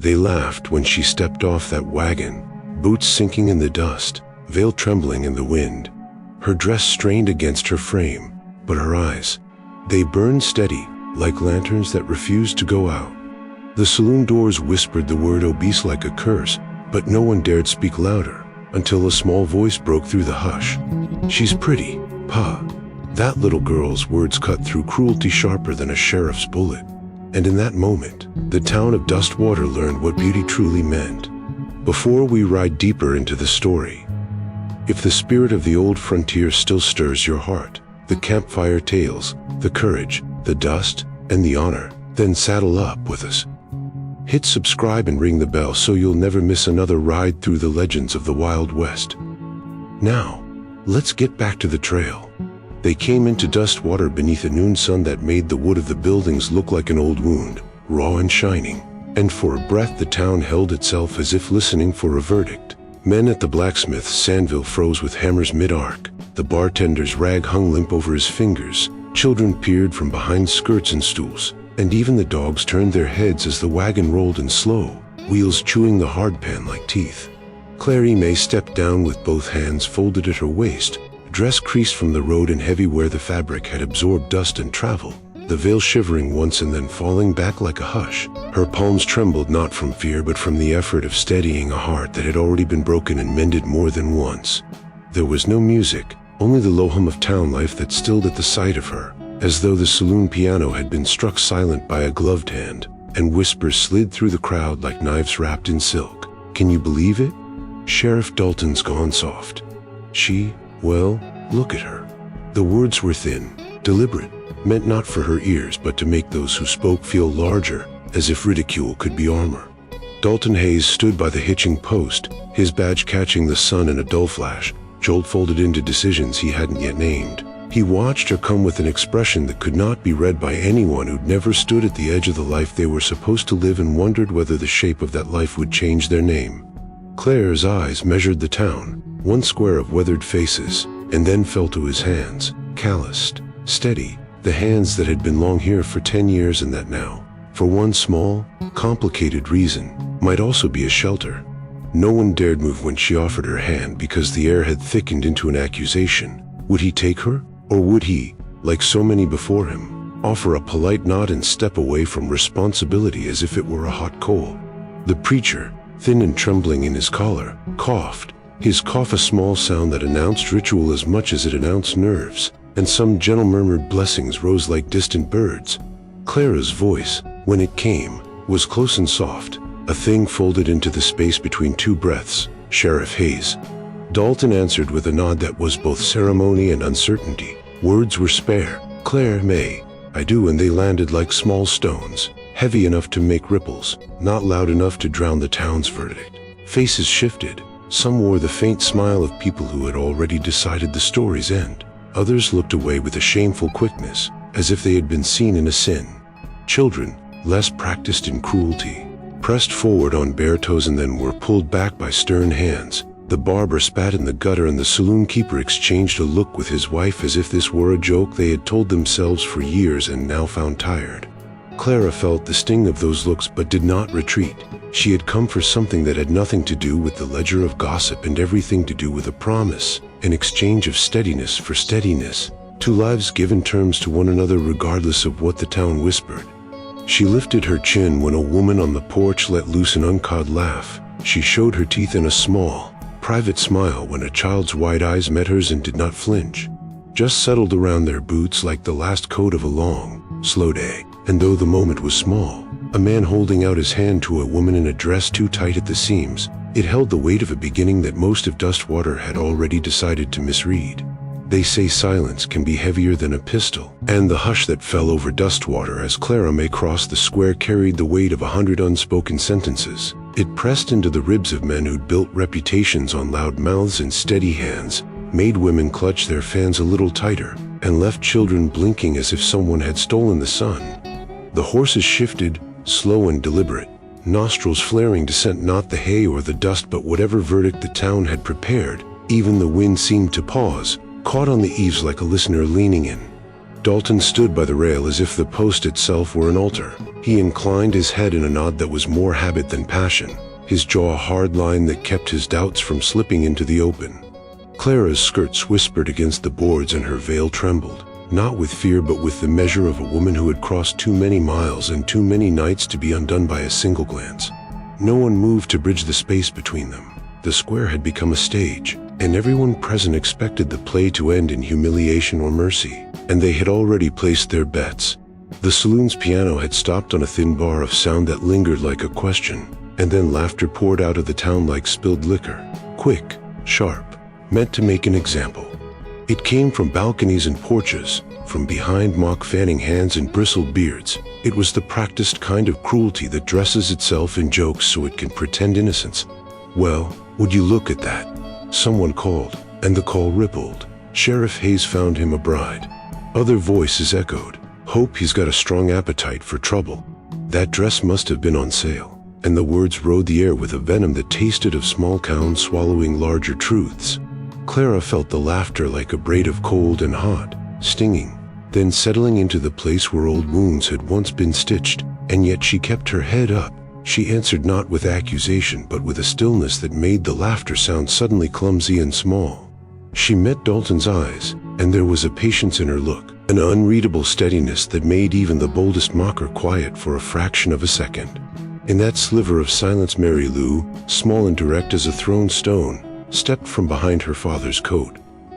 They laughed when she stepped off that wagon, boots sinking in the dust, veil trembling in the wind. Her dress strained against her frame, but her eyes, they burned steady, like lanterns that refused to go out. The saloon doors whispered the word obese like a curse, but no one dared speak louder, until a small voice broke through the hush. "She's pretty, Pa." That little girl's words cut through cruelty sharper than a sheriff's bullet. And in that moment, the town of Dustwater learned what beauty truly meant. Before we ride deeper into the story, if the spirit of the old frontier still stirs your heart, the campfire tales, the courage, the dust, and the honor, then saddle up with us. Hit subscribe and ring the bell so you'll never miss another ride through the legends of the Wild West. Now, let's get back to the trail. They came into Dustwater beneath a noon sun that made the wood of the buildings look like an old wound, raw and shining. And for a breath the town held itself as if listening for a verdict. Men at the blacksmith's sandville froze with hammers mid-arc. The bartender's rag hung limp over his fingers. Children peered from behind skirts and stools. And even the dogs turned their heads as the wagon rolled in slow, wheels chewing the hardpan like teeth. Clary May stepped down with both hands folded at her waist, dress creased from the road and heavy where the fabric had absorbed dust and travel, the veil shivering once and then falling back like a hush. Her palms trembled not from fear but from the effort of steadying a heart that had already been broken and mended more than once. There was no music, only the low hum of town life that stilled at the sight of her, as though the saloon piano had been struck silent by a gloved hand, and whispers slid through the crowd like knives wrapped in silk. "Can you believe it? Sheriff Dalton's gone soft. Well, look at her." The words were thin, deliberate, meant not for her ears but to make those who spoke feel larger, as if ridicule could be armor. Dalton Hayes stood by the hitching post, his badge catching the sun in a dull flash, jolt folded into decisions he hadn't yet named. He watched her come with an expression that could not be read by anyone who'd never stood at the edge of the life they were supposed to live and wondered whether the shape of that life would change their name. Claire's eyes measured the town, one square of weathered faces, and then fell to his hands, calloused, steady, the hands that had been long here for 10 years and that now, for one small, complicated reason, might also be a shelter. No one dared move when she offered her hand because the air had thickened into an accusation. Would he take her? Or would he, like so many before him, offer a polite nod and step away from responsibility as if it were a hot coal? The preacher, thin and trembling in his collar, coughed, his cough a small sound that announced ritual as much as it announced nerves, and some gentle murmured blessings rose like distant birds. Clara's voice, when it came, was close and soft, a thing folded into the space between two breaths. "Sheriff Hayes." Dalton answered with a nod that was both ceremony and uncertainty. Words were spare. "Claire May, I do," and they landed like small stones, heavy enough to make ripples, not loud enough to drown the town's verdict. Faces shifted. Some wore the faint smile of people who had already decided the story's end. Others looked away with a shameful quickness, as if they had been seen in a sin. Children, less practiced in cruelty, pressed forward on bare toes and then were pulled back by stern hands. The barber spat in the gutter and the saloon keeper exchanged a look with his wife as if this were a joke they had told themselves for years and now found tired. Clara felt the sting of those looks but did not retreat. She had come for something that had nothing to do with the ledger of gossip and everything to do with a promise, an exchange of steadiness for steadiness, two lives given terms to one another regardless of what the town whispered. She lifted her chin when a woman on the porch let loose an uncawed laugh. She showed her teeth in a small, private smile when a child's wide eyes met hers and did not flinch, just settled around their boots like the last coat of a long, slow day. And though the moment was small, a man holding out his hand to a woman in a dress too tight at the seams, it held the weight of a beginning that most of Dustwater had already decided to misread. They say silence can be heavier than a pistol, and the hush that fell over Dustwater as Clara May crossed the square carried the weight of 100 unspoken sentences. It pressed into the ribs of men who'd built reputations on loud mouths and steady hands, made women clutch their fans a little tighter, and left children blinking as if someone had stolen the sun. The horses shifted, slow and deliberate, nostrils flaring to scent not the hay or the dust but whatever verdict the town had prepared. Even the wind seemed to pause, caught on the eaves like a listener leaning in. Dalton stood by the rail as if the post itself were an altar. He inclined his head in a nod that was more habit than passion, his jaw a hard line that kept his doubts from slipping into the open. Clara's skirts whispered against the boards and her veil trembled, not with fear but with the measure of a woman who had crossed too many miles and too many nights to be undone by a single glance. No one moved to bridge the space between them. The square had become a stage, and everyone present expected the play to end in humiliation or mercy, and they had already placed their bets. The saloon's piano had stopped on a thin bar of sound that lingered like a question, and then laughter poured out of the town like spilled liquor, quick, sharp, meant to make an example. It came from balconies and porches, from behind mock fanning hands and bristled beards. It was the practiced kind of cruelty that dresses itself in jokes so it can pretend innocence. "Well, would you look at that?" someone called, and the call rippled. Sheriff Hayes found him a bride. Other voices echoed, "Hope he's got a strong appetite for trouble." That dress must have been on sale, and the words rode the air with a venom that tasted of small towns swallowing larger truths. Clara felt the laughter like a braid of cold and hot, stinging, then settling into the place where old wounds had once been stitched, and yet she kept her head up. She answered not with accusation but with a stillness that made the laughter sound suddenly clumsy and small. She met Dalton's eyes, and there was a patience in her look, an unreadable steadiness that made even the boldest mocker quiet for a fraction of a second. In that sliver of silence Mary Lou, small and direct as a thrown stone, stepped from behind her father's coat.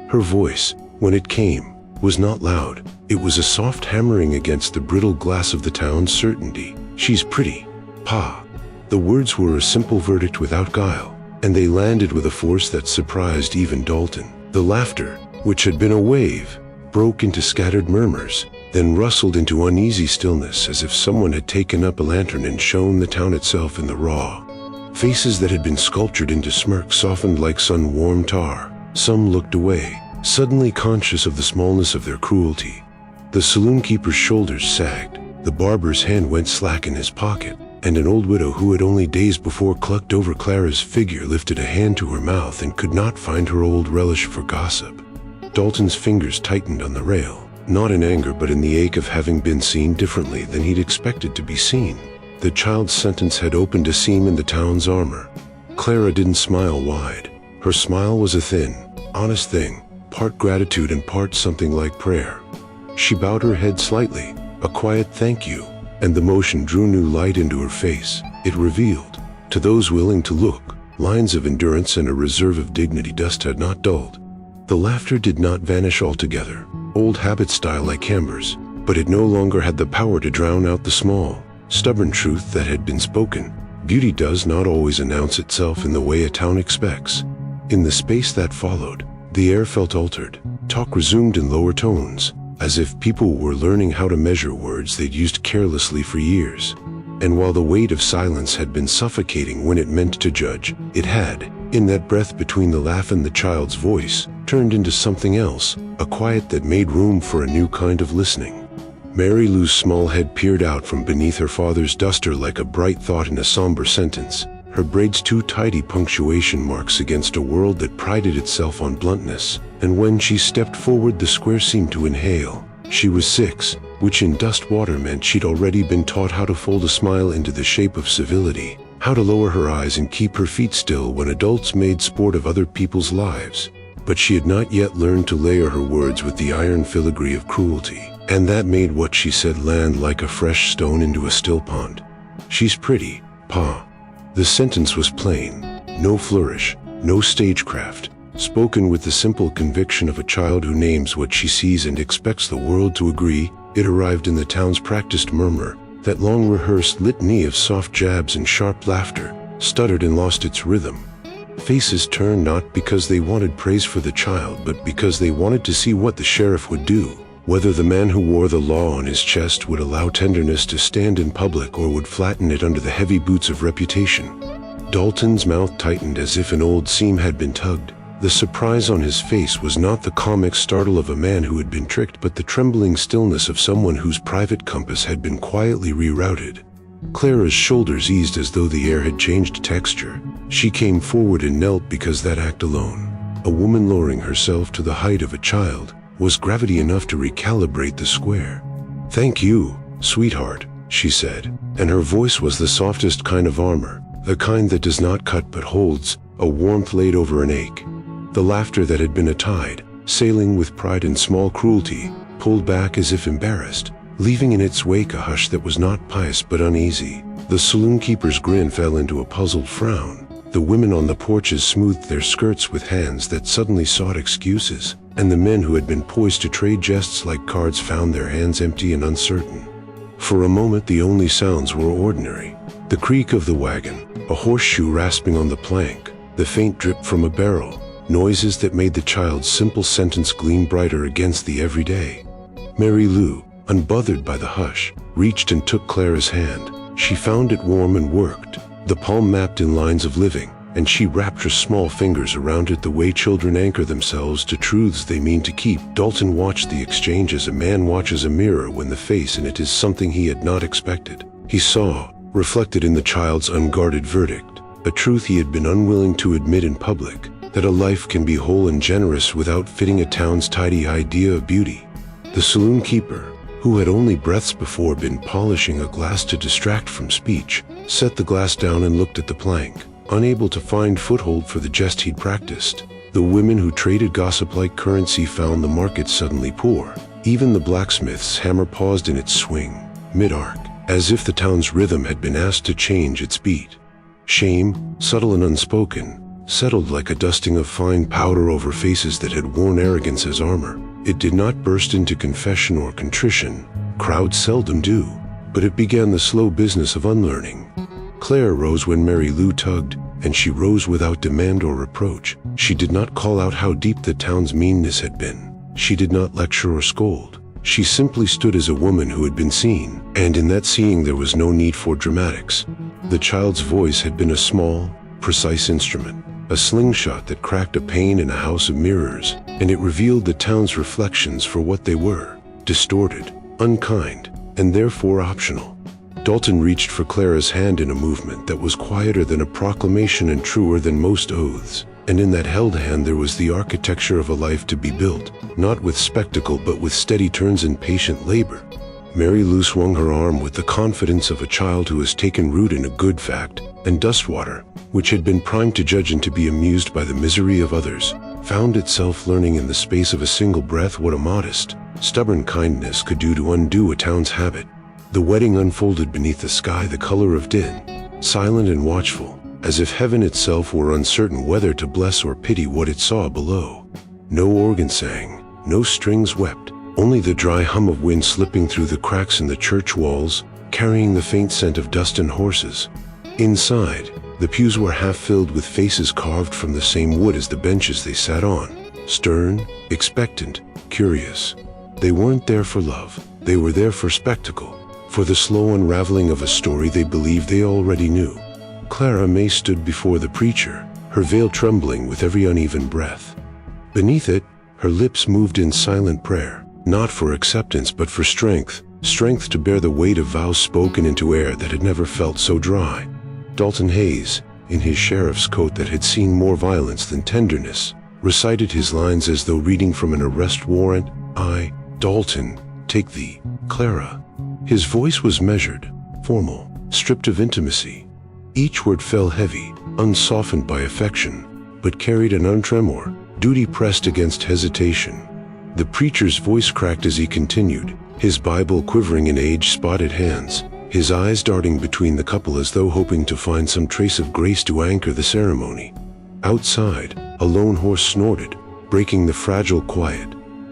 Her voice, when it came, was not loud. It was a soft hammering against the brittle glass of the town's certainty. "She's pretty, Pa." The words were a simple verdict without guile, and they landed with a force that surprised even Dalton. The laughter, which had been a wave, broke into scattered murmurs, then rustled into uneasy stillness as if someone had taken up a lantern and shone the town itself in the raw. Faces that had been sculptured into smirks softened like sun-warmed tar. Some looked away, suddenly conscious of the smallness of their cruelty. The saloon-keeper's shoulders sagged, the barber's hand went slack in his pocket, and an old widow who had only days before clucked over Clara's figure lifted a hand to her mouth and could not find her old relish for gossip. Dalton's fingers tightened on the rail, not in anger but in the ache of having been seen differently than he'd expected to be seen. The child's sentence had opened a seam in the town's armor. Clara didn't smile wide. Her smile was a thin, honest thing, part gratitude and part something like prayer. She bowed her head slightly, a quiet thank you, and the motion drew new light into her face. It revealed, to those willing to look, lines of endurance and a reserve of dignity dust had not dulled. The laughter did not vanish altogether, old habits die like embers, but it no longer had the power to drown out the small, stubborn truth that had been spoken. Beauty does not always announce itself in the way a town expects. In the space that followed, the air felt altered. Talk resumed in lower tones, as if people were learning how to measure words they'd used carelessly for years. And while the weight of silence had been suffocating when it meant to judge, it had, in that breath between the laugh and the child's voice, turned into something else, a quiet that made room for a new kind of listening. Mary Lou's small head peered out from beneath her father's duster like a bright thought in a somber sentence, her braids two tidy punctuation marks against a world that prided itself on bluntness, and when she stepped forward the square seemed to inhale. She was 6, which in Dustwater meant she'd already been taught how to fold a smile into the shape of civility, how to lower her eyes and keep her feet still when adults made sport of other people's lives. But she had not yet learned to layer her words with the iron filigree of cruelty, and that made what she said land like a fresh stone into a still pond. "She's pretty, Pa." The sentence was plain, no flourish, no stagecraft, spoken with the simple conviction of a child who names what she sees and expects the world to agree. It arrived in the town's practiced murmur, that long-rehearsed litany of soft jabs and sharp laughter, stuttered and lost its rhythm. Faces turned not because they wanted praise for the child, but because they wanted to see what the sheriff would do, whether the man who wore the law on his chest would allow tenderness to stand in public or would flatten it under the heavy boots of reputation. Dalton's mouth tightened as if an old seam had been tugged. The surprise on his face was not the comic startle of a man who had been tricked, but the trembling stillness of someone whose private compass had been quietly rerouted. Clara's shoulders eased as though the air had changed texture. She came forward and knelt because that act alone, a woman lowering herself to the height of a child, Was gravity enough to recalibrate the square? "Thank you, sweetheart," she said, and her voice was the softest kind of armor, the kind that does not cut but holds, a warmth laid over an ache. The laughter that had been a tide, sailing with pride and small cruelty, pulled back as if embarrassed, leaving in its wake a hush that was not pious but uneasy. The saloon keeper's grin fell into a puzzled frown. The women on the porches smoothed their skirts with hands that suddenly sought excuses, and the men who had been poised to trade jests like cards found their hands empty and uncertain. For a moment the only sounds were ordinary. The creak of the wagon, a horseshoe rasping on the plank, the faint drip from a barrel, noises that made the child's simple sentence gleam brighter against the everyday. Mary Lou, unbothered by the hush, reached and took Clara's hand. She found it warm and worked, the palm mapped in lines of living, and she wrapped her small fingers around it the way children anchor themselves to truths they mean to keep. Dalton watched the exchange as a man watches a mirror when the face in it is something he had not expected. He saw, reflected in the child's unguarded verdict, a truth he had been unwilling to admit in public, that a life can be whole and generous without fitting a town's tidy idea of beauty. The saloon keeper, who had only breaths before been polishing a glass to distract from speech, set the glass down and looked at the plank, unable to find foothold for the jest he'd practiced. The women who traded gossip like currency found the market suddenly poor. Even the blacksmith's hammer paused in its swing, mid-arc, as if the town's rhythm had been asked to change its beat. Shame, subtle and unspoken, settled like a dusting of fine powder over faces that had worn arrogance as armor. It did not burst into confession or contrition. Crowds seldom do, but it began the slow business of unlearning. Claire rose when Mary Lou tugged, and she rose without demand or reproach. She did not call out how deep the town's meanness had been. She did not lecture or scold. She simply stood as a woman who had been seen, and in that seeing there was no need for dramatics. The child's voice had been a small, precise instrument, a slingshot that cracked a pane in a house of mirrors, and it revealed the town's reflections for what they were: distorted, unkind, and therefore optional. Dalton reached for Clara's hand in a movement that was quieter than a proclamation and truer than most oaths, and in that held hand there was the architecture of a life to be built, not with spectacle but with steady turns and patient labor. Mary Lou swung her arm with the confidence of a child who has taken root in a good fact, and Dustwater, which had been primed to judge and to be amused by the misery of others, found itself learning in the space of a single breath what a modest, stubborn kindness could do to undo a town's habit. The wedding unfolded beneath a sky the color of din, silent and watchful, as if heaven itself were uncertain whether to bless or pity what it saw below. No organ sang, no strings wept, only the dry hum of wind slipping through the cracks in the church walls, carrying the faint scent of dust and horses. Inside, the pews were half filled with faces carved from the same wood as the benches they sat on, stern, expectant, curious. They weren't there for love, they were there for spectacle, for the slow unraveling of a story they believed they already knew. Clara May stood before the preacher, her veil trembling with every uneven breath. Beneath it, her lips moved in silent prayer, not for acceptance but for strength, strength to bear the weight of vows spoken into air that had never felt so dry. Dalton Hayes, in his sheriff's coat that had seen more violence than tenderness, recited his lines as though reading from an arrest warrant. "I, Dalton, take thee, Clara." His voice was measured, formal, stripped of intimacy. Each word fell heavy, unsoftened by affection, but carried an untremor, duty pressed against hesitation. The preacher's voice cracked as he continued, his Bible quivering in age-spotted hands, his eyes darting between the couple as though hoping to find some trace of grace to anchor the ceremony. Outside, a lone horse snorted, breaking the fragile quiet.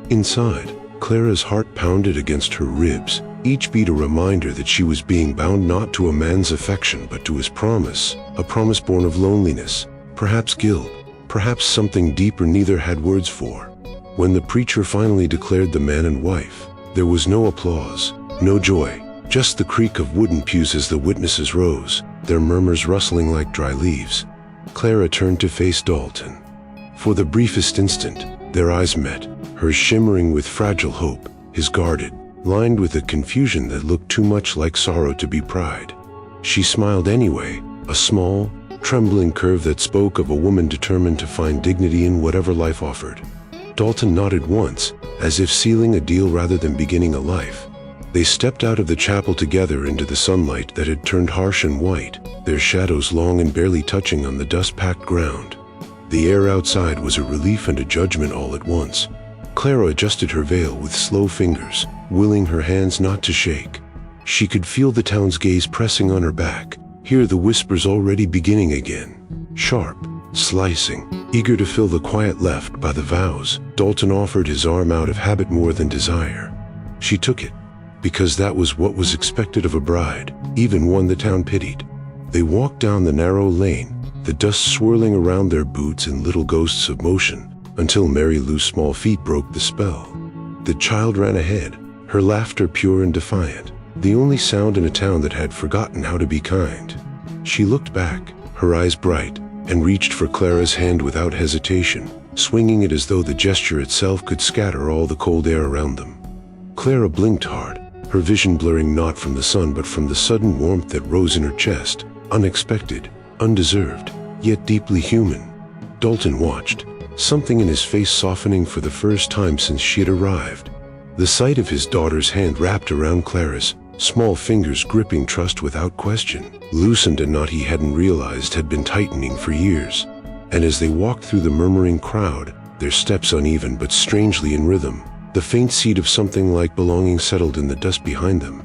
Inside, Clara's heart pounded against her ribs, each beat a reminder that she was being bound not to a man's affection but to his promise, a promise born of loneliness, perhaps guilt, perhaps something deeper neither had words for. When the preacher finally declared them man and wife, there was no applause, no joy, just the creak of wooden pews as the witnesses rose, their murmurs rustling like dry leaves. Clara turned to face Dalton. For the briefest instant, their eyes met, hers shimmering with fragile hope, his guarded, lined with a confusion that looked too much like sorrow to be pride. She smiled anyway, a small, trembling curve that spoke of a woman determined to find dignity in whatever life offered. Dalton nodded once, as if sealing a deal rather than beginning a life. They stepped out of the chapel together into the sunlight that had turned harsh and white, their shadows long and barely touching on the dust-packed ground. The air outside was a relief and a judgment all at once. Clara adjusted her veil with slow fingers, willing her hands not to shake. She could feel the town's gaze pressing on her back, hear the whispers already beginning again. Sharp, slicing, eager to fill the quiet left by the vows, Dalton offered his arm out of habit more than desire. She took it, because that was what was expected of a bride, even one the town pitied. They walked down the narrow lane, the dust swirling around their boots in little ghosts of motion, until Mary Lou's small feet broke the spell. The child ran ahead, her laughter pure and defiant, the only sound in a town that had forgotten how to be kind. She looked back, her eyes bright, and reached for Clara's hand without hesitation, swinging it as though the gesture itself could scatter all the cold air around them. Clara blinked hard, her vision blurring not from the sun but from the sudden warmth that rose in her chest, unexpected, undeserved, yet deeply human. Dalton watched, something in his face softening for the first time since she had arrived. The sight of his daughter's hand wrapped around Clara's, small fingers gripping trust without question, loosened a knot he hadn't realized had been tightening for years. And as they walked through the murmuring crowd, their steps uneven but strangely in rhythm, the faint seed of something like belonging settled in the dust behind them.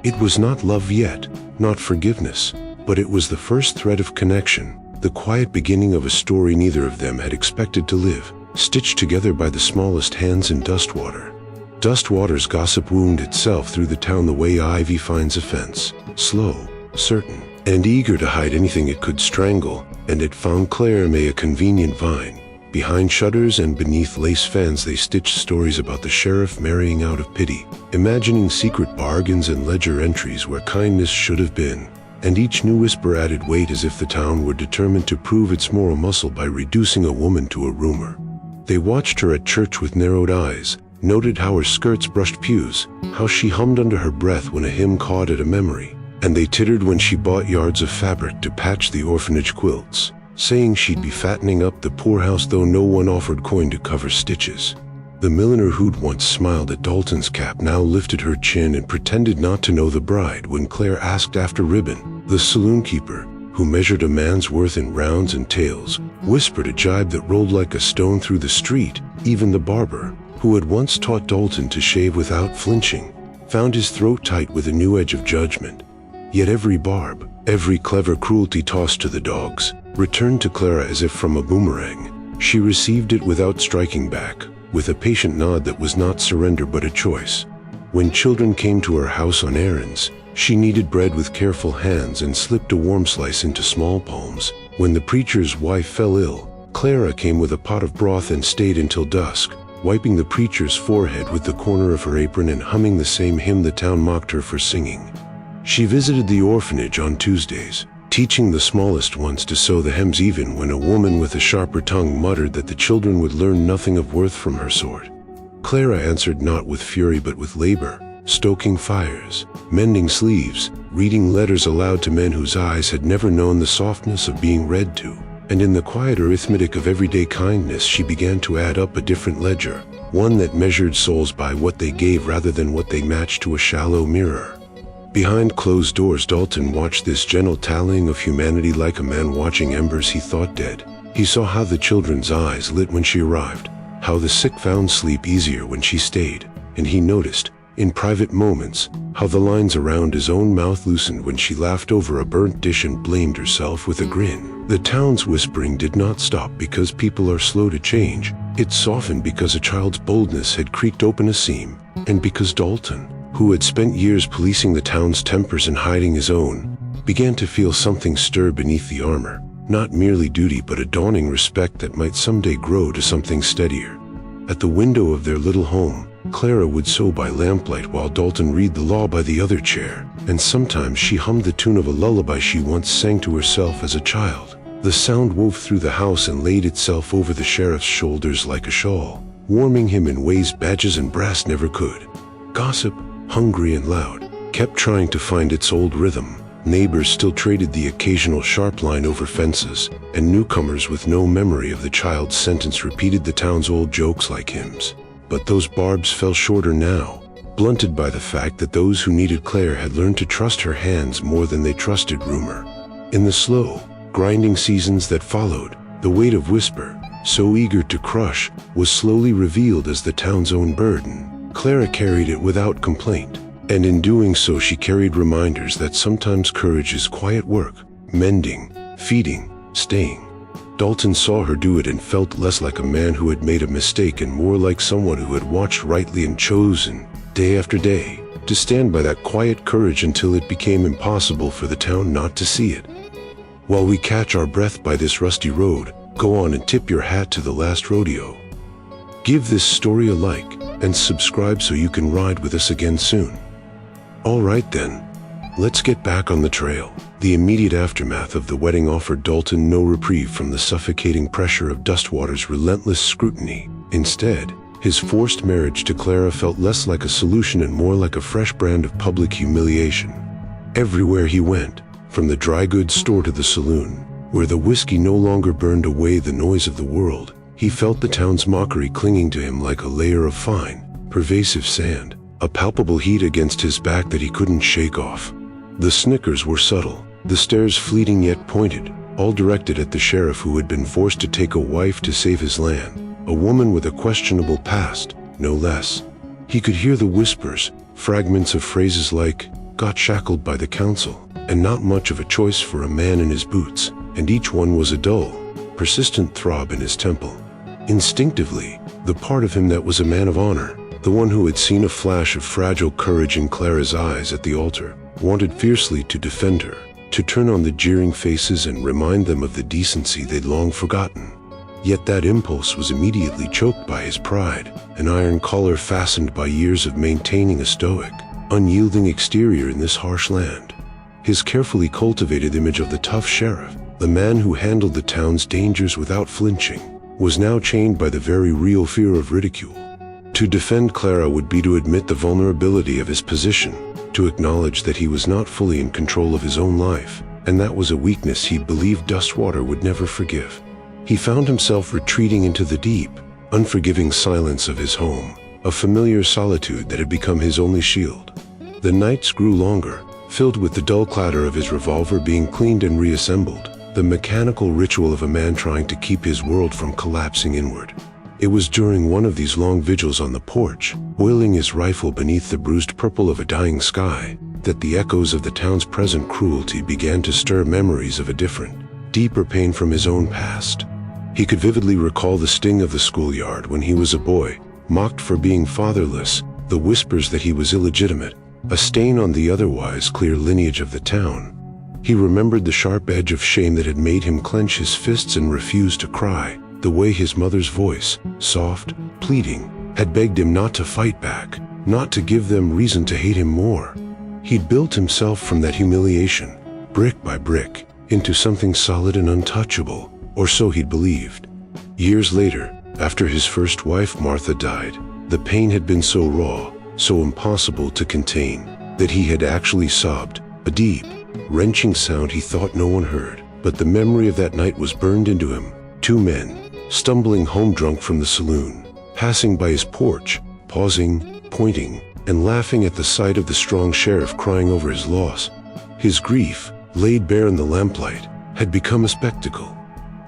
It was not love yet, not forgiveness, but it was the first thread of connection, the quiet beginning of a story neither of them had expected to live, stitched together by the smallest hands in Dustwater. Dustwater's gossip wound itself through the town the way ivy finds a fence, slow, certain, and eager to hide anything it could strangle, and it found Claire May a convenient vine. Behind shutters and beneath lace fans they stitched stories about the sheriff marrying out of pity, imagining secret bargains and ledger entries where kindness should have been, and each new whisper added weight as if the town were determined to prove its moral muscle by reducing a woman to a rumor. They watched her at church with narrowed eyes, noted how her skirts brushed pews, how she hummed under her breath when a hymn caught at a memory, and they tittered when she bought yards of fabric to patch the orphanage quilts, saying she'd be fattening up the poorhouse though no one offered coin to cover stitches. The milliner who'd once smiled at Dalton's cap now lifted her chin and pretended not to know the bride when Claire asked after Ribbon. The saloon keeper, who measured a man's worth in rounds and tails, whispered a jibe that rolled like a stone through the street. Even the barber, who had once taught Dalton to shave without flinching, found his throat tight with a new edge of judgment. Yet every barb, every clever cruelty tossed to the dogs, returned to Clara as if from a boomerang. She received it without striking back, with a patient nod that was not surrender but a choice. When children came to her house on errands, she kneaded bread with careful hands and slipped a warm slice into small palms. When the preacher's wife fell ill, Clara came with a pot of broth and stayed until dusk, wiping the preacher's forehead with the corner of her apron and humming the same hymn the town mocked her for singing. She visited the orphanage on Tuesdays, teaching the smallest ones to sew the hems even when a woman with a sharper tongue muttered that the children would learn nothing of worth from her sort. Clara answered not with fury but with labor, stoking fires, mending sleeves, reading letters aloud to men whose eyes had never known the softness of being read to. And in the quiet arithmetic of everyday kindness she began to add up a different ledger, one that measured souls by what they gave rather than what they matched to a shallow mirror. Behind closed doors Dalton watched this gentle tallying of humanity like a man watching embers he thought dead. He saw how the children's eyes lit when she arrived, how the sick found sleep easier when she stayed, and he noticed, in private moments, how the lines around his own mouth loosened when she laughed over a burnt dish and blamed herself with a grin. The town's whispering did not stop because people are slow to change. It softened because a child's boldness had creaked open a seam, and because Dalton, who had spent years policing the town's tempers and hiding his own, began to feel something stir beneath the armor, not merely duty but a dawning respect that might someday grow to something steadier. At the window of their little home, Clara would sew by lamplight while Dalton read the law by the other chair, and sometimes she hummed the tune of a lullaby she once sang to herself as a child. The sound wove through the house and laid itself over the sheriff's shoulders like a shawl, warming him in ways badges and brass never could. Gossip, hungry and loud, kept trying to find its old rhythm, Neighbors still traded the occasional sharp line over fences, and newcomers with no memory of the child's sentence repeated the town's old jokes like hymns. But those barbs fell shorter now, blunted by the fact that those who needed Claire had learned to trust her hands more than they trusted rumor. In the slow, grinding seasons that followed, the weight of whisper, so eager to crush, was slowly revealed as the town's own burden. Clara carried it without complaint, and in doing so she carried reminders that sometimes courage is quiet work, mending, feeding, staying. Dalton saw her do it and felt less like a man who had made a mistake and more like someone who had watched rightly and chosen, day after day, to stand by that quiet courage until it became impossible for the town not to see it. While we catch our breath by this rusty road, go on and tip your hat to the last rodeo. Give this story a like and subscribe so you can ride with us again soon. All right then, let's get back on the trail. The immediate aftermath of the wedding offered Dalton no reprieve from the suffocating pressure of Dustwater's relentless scrutiny. Instead, his forced marriage to Clara felt less like a solution and more like a fresh brand of public humiliation. Everywhere he went, from the dry goods store to the saloon, where the whiskey no longer burned away the noise of the world, he felt the town's mockery clinging to him like a layer of fine, pervasive sand, a palpable heat against his back that he couldn't shake off. The snickers were subtle, the stares fleeting yet pointed, all directed at the sheriff who had been forced to take a wife to save his land, a woman with a questionable past, no less. He could hear the whispers, fragments of phrases like, "got shackled by the council," and "not much of a choice for a man in his boots," and each one was a dull, persistent throb in his temple. Instinctively, the part of him that was a man of honor, the one who had seen a flash of fragile courage in Clara's eyes at the altar, wanted fiercely to defend her, to turn on the jeering faces and remind them of the decency they'd long forgotten. Yet that impulse was immediately choked by his pride, an iron collar fastened by years of maintaining a stoic, unyielding exterior in this harsh land. His carefully cultivated image of the tough sheriff, the man who handled the town's dangers without flinching, was now chained by the very real fear of ridicule. To defend Clara would be to admit the vulnerability of his position, to acknowledge that he was not fully in control of his own life, and that was a weakness he believed Dustwater would never forgive. He found himself retreating into the deep, unforgiving silence of his home, a familiar solitude that had become his only shield. The nights grew longer, filled with the dull clatter of his revolver being cleaned and reassembled, the mechanical ritual of a man trying to keep his world from collapsing inward. It was during one of these long vigils on the porch, oiling his rifle beneath the bruised purple of a dying sky, that the echoes of the town's present cruelty began to stir memories of a different, deeper pain from his own past. He could vividly recall the sting of the schoolyard when he was a boy, mocked for being fatherless, the whispers that he was illegitimate, a stain on the otherwise clear lineage of the town. He remembered the sharp edge of shame that had made him clench his fists and refuse to cry, the way his mother's voice, soft, pleading, had begged him not to fight back, not to give them reason to hate him more. He'd built himself from that humiliation, brick by brick, into something solid and untouchable, or so he'd believed. Years later, after his first wife Martha died, the pain had been so raw, so impossible to contain, that he had actually sobbed, a deep, wrenching sound he thought no one heard. But the memory of that night was burned into him. Two men, stumbling home drunk from the saloon, passing by his porch, pausing, pointing, and laughing at the sight of the strong sheriff crying over his loss. His grief, laid bare in the lamplight, had become a spectacle.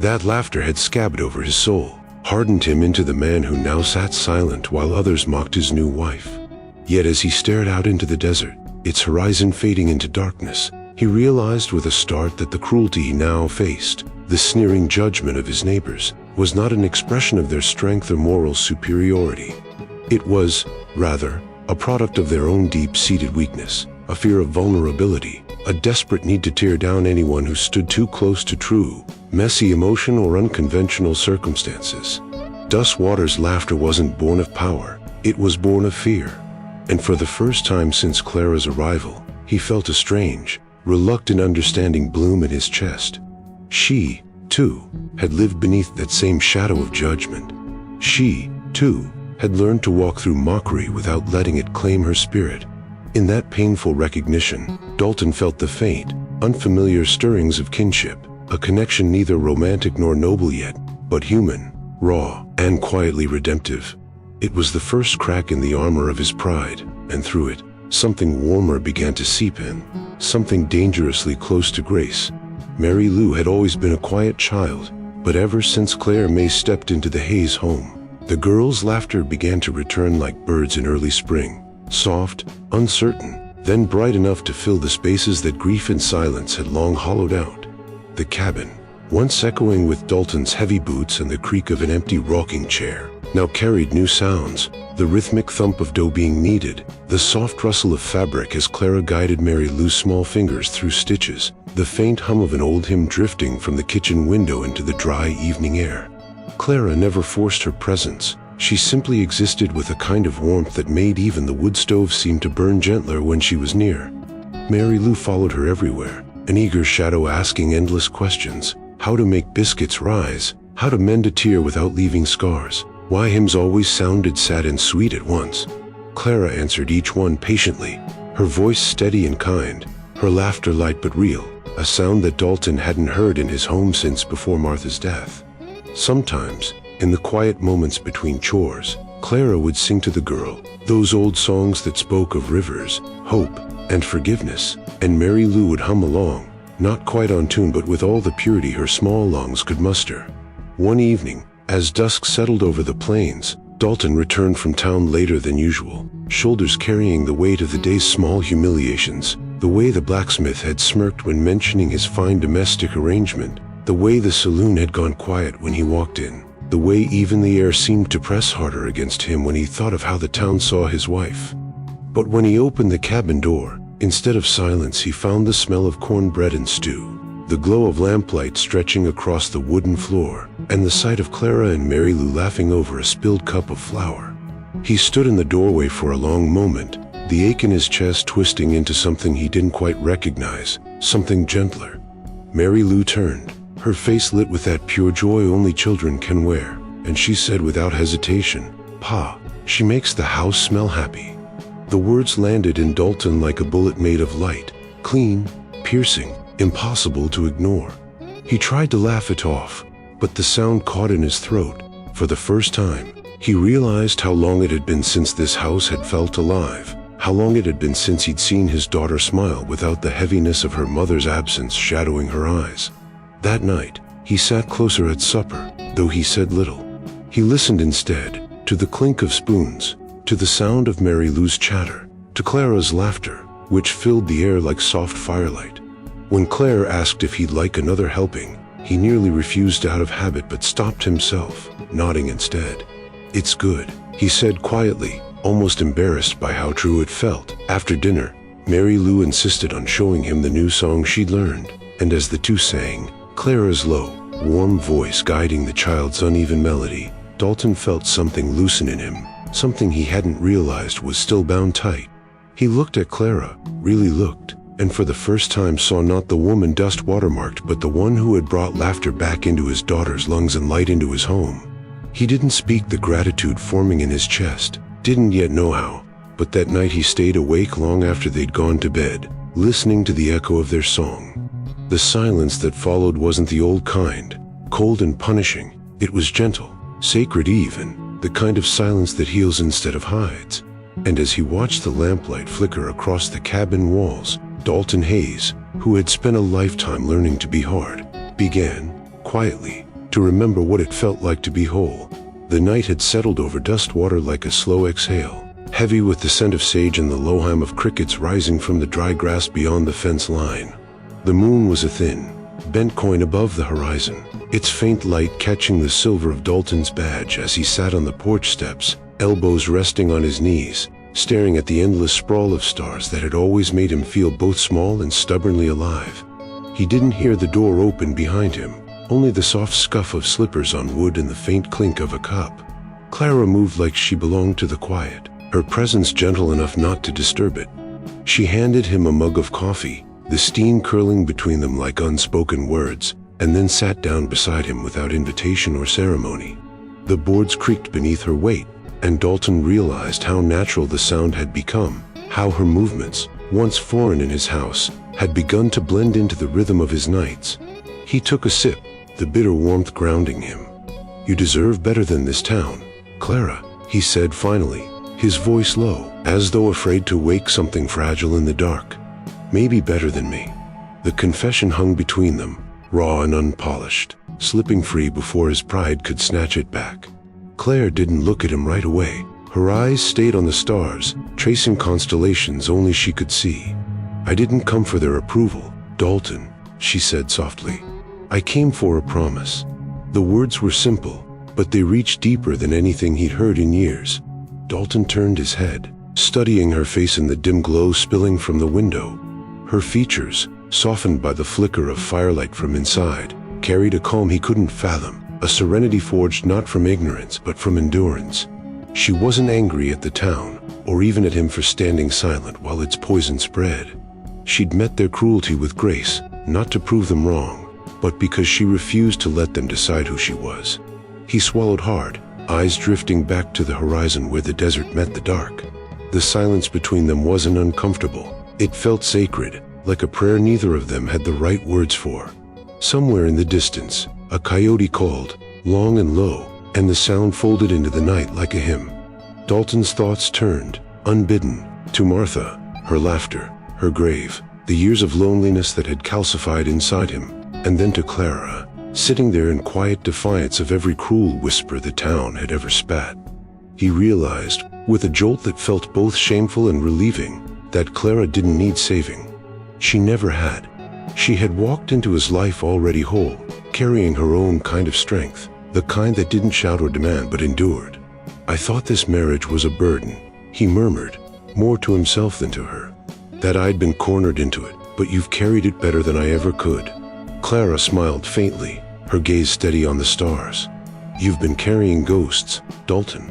That laughter had scabbed over his soul, hardened him into the man who now sat silent while others mocked his new wife. Yet as he stared out into the desert, its horizon fading into darkness, he realized with a start that the cruelty he now faced, the sneering judgment of his neighbors, was not an expression of their strength or moral superiority. It was, rather, a product of their own deep-seated weakness, a fear of vulnerability, a desperate need to tear down anyone who stood too close to true, messy emotion or unconventional circumstances. Dustwater's laughter wasn't born of power, it was born of fear. And for the first time since Clara's arrival, he felt a strange, reluctant understanding bloom in his chest. She, too, had lived beneath that same shadow of judgment. She, too, had learned to walk through mockery without letting it claim her spirit. In that painful recognition, Dalton felt the faint, unfamiliar stirrings of kinship, a connection neither romantic nor noble yet, but human, raw, and quietly redemptive. It was the first crack in the armor of his pride, and through it, something warmer began to seep in, something dangerously close to grace. Mary Lou had always been a quiet child, but ever since Claire May stepped into the Hayes home, the girls' laughter began to return like birds in early spring, soft, uncertain, then bright enough to fill the spaces that grief and silence had long hollowed out. The cabin, once echoing with Dalton's heavy boots and the creak of an empty rocking chair, now carried new sounds, the rhythmic thump of dough being kneaded, the soft rustle of fabric as Clara guided Mary Lou's small fingers through stitches, the faint hum of an old hymn drifting from the kitchen window into the dry evening air. Clara never forced her presence. She simply existed with a kind of warmth that made even the wood stove seem to burn gentler when she was near. Mary Lou followed her everywhere, an eager shadow asking endless questions: how to make biscuits rise, how to mend a tear without leaving scars, why hymns always sounded sad and sweet at once. Clara answered each one patiently, her voice steady and kind, her laughter light but real, a sound that Dalton hadn't heard in his home since before Martha's death. Sometimes, in the quiet moments between chores, Clara would sing to the girl those old songs that spoke of rivers, hope, and forgiveness, and Mary Lou would hum along, not quite on tune but with all the purity her small lungs could muster. One evening, as dusk settled over the plains, Dalton returned from town later than usual, shoulders carrying the weight of the day's small humiliations, the way the blacksmith had smirked when mentioning his fine domestic arrangement, the way the saloon had gone quiet when he walked in, the way even the air seemed to press harder against him when he thought of how the town saw his wife. But when he opened the cabin door, instead of silence he found the smell of cornbread and stew, the glow of lamplight stretching across the wooden floor, and the sight of Clara and Mary Lou laughing over a spilled cup of flour. He stood in the doorway for a long moment, the ache in his chest twisting into something he didn't quite recognize, something gentler. Mary Lou turned, her face lit with that pure joy only children can wear, and she said without hesitation, "Pa, she makes the house smell happy." The words landed in Dalton like a bullet made of light, clean, piercing, impossible to ignore. He tried to laugh it off, but the sound caught in his throat. For the first time, he realized how long it had been since this house had felt alive, how long it had been since he'd seen his daughter smile without the heaviness of her mother's absence shadowing her eyes. That night, he sat closer at supper, though he said little. He listened instead, to the clink of spoons, to the sound of Mary Lou's chatter, to Clara's laughter, which filled the air like soft firelight. When Claire asked if he'd like another helping, he nearly refused out of habit but stopped himself, nodding instead. "It's good," he said quietly, almost embarrassed by how true it felt. After dinner, Mary Lou insisted on showing him the new song she'd learned, and as the two sang, Clara's low, warm voice guiding the child's uneven melody, Dalton felt something loosen in him, something he hadn't realized was still bound tight. He looked at Clara, really looked, and for the first time saw not the woman Dustwater marked but the one who had brought laughter back into his daughter's lungs and light into his home. He didn't speak the gratitude forming in his chest, didn't yet know how, but that night he stayed awake long after they'd gone to bed, listening to the echo of their song. The silence that followed wasn't the old kind, cold and punishing. It was gentle, sacred even, the kind of silence that heals instead of hides. And as he watched the lamplight flicker across the cabin walls, Dalton Hayes, who had spent a lifetime learning to be hard, began, quietly, to remember what it felt like to be whole. The night had settled over Dustwater like a slow exhale, heavy with the scent of sage and the low hum of crickets rising from the dry grass beyond the fence line. The moon was a thin, bent coin above the horizon, its faint light catching the silver of Dalton's badge as he sat on the porch steps, elbows resting on his knees, staring at the endless sprawl of stars that had always made him feel both small and stubbornly alive. He didn't hear the door open behind him, only the soft scuff of slippers on wood and the faint clink of a cup. Clara moved like she belonged to the quiet, her presence gentle enough not to disturb it. She handed him a mug of coffee, the steam curling between them like unspoken words, and then sat down beside him without invitation or ceremony. The boards creaked beneath her weight, and Dalton realized how natural the sound had become, how her movements, once foreign in his house, had begun to blend into the rhythm of his nights. He took a sip, the bitter warmth grounding him. "You deserve better than this town, Clara," he said finally, his voice low, as though afraid to wake something fragile in the dark. "Maybe better than me." The confession hung between them, raw and unpolished, slipping free before his pride could snatch it back. Claire didn't look at him right away. Her eyes stayed on the stars, tracing constellations only she could see. "I didn't come for their approval, Dalton," she said softly. "I came for a promise." The words were simple, but they reached deeper than anything he'd heard in years. Dalton turned his head, studying her face in the dim glow spilling from the window. Her features, softened by the flicker of firelight from inside, carried a calm he couldn't fathom, a serenity forged not from ignorance but from endurance. She wasn't angry at the town, or even at him for standing silent while its poison spread. She'd met their cruelty with grace, not to prove them wrong, but because she refused to let them decide who she was. He swallowed hard, eyes drifting back to the horizon where the desert met the dark. The silence between them wasn't uncomfortable. It felt sacred, like a prayer neither of them had the right words for. Somewhere in the distance, a coyote called, long and low, and the sound folded into the night like a hymn. Dalton's thoughts turned, unbidden, to Martha, her laughter, her grave, the years of loneliness that had calcified inside him, and then to Clara, sitting there in quiet defiance of every cruel whisper the town had ever spat. He realized, with a jolt that felt both shameful and relieving, that Clara didn't need saving. She never had. She had walked into his life already whole, carrying her own kind of strength, the kind that didn't shout or demand but endured. "I thought this marriage was a burden," he murmured, more to himself than to her. "That I'd been cornered into it, but you've carried it better than I ever could." Clara smiled faintly, her gaze steady on the stars. "You've been carrying ghosts, Dalton.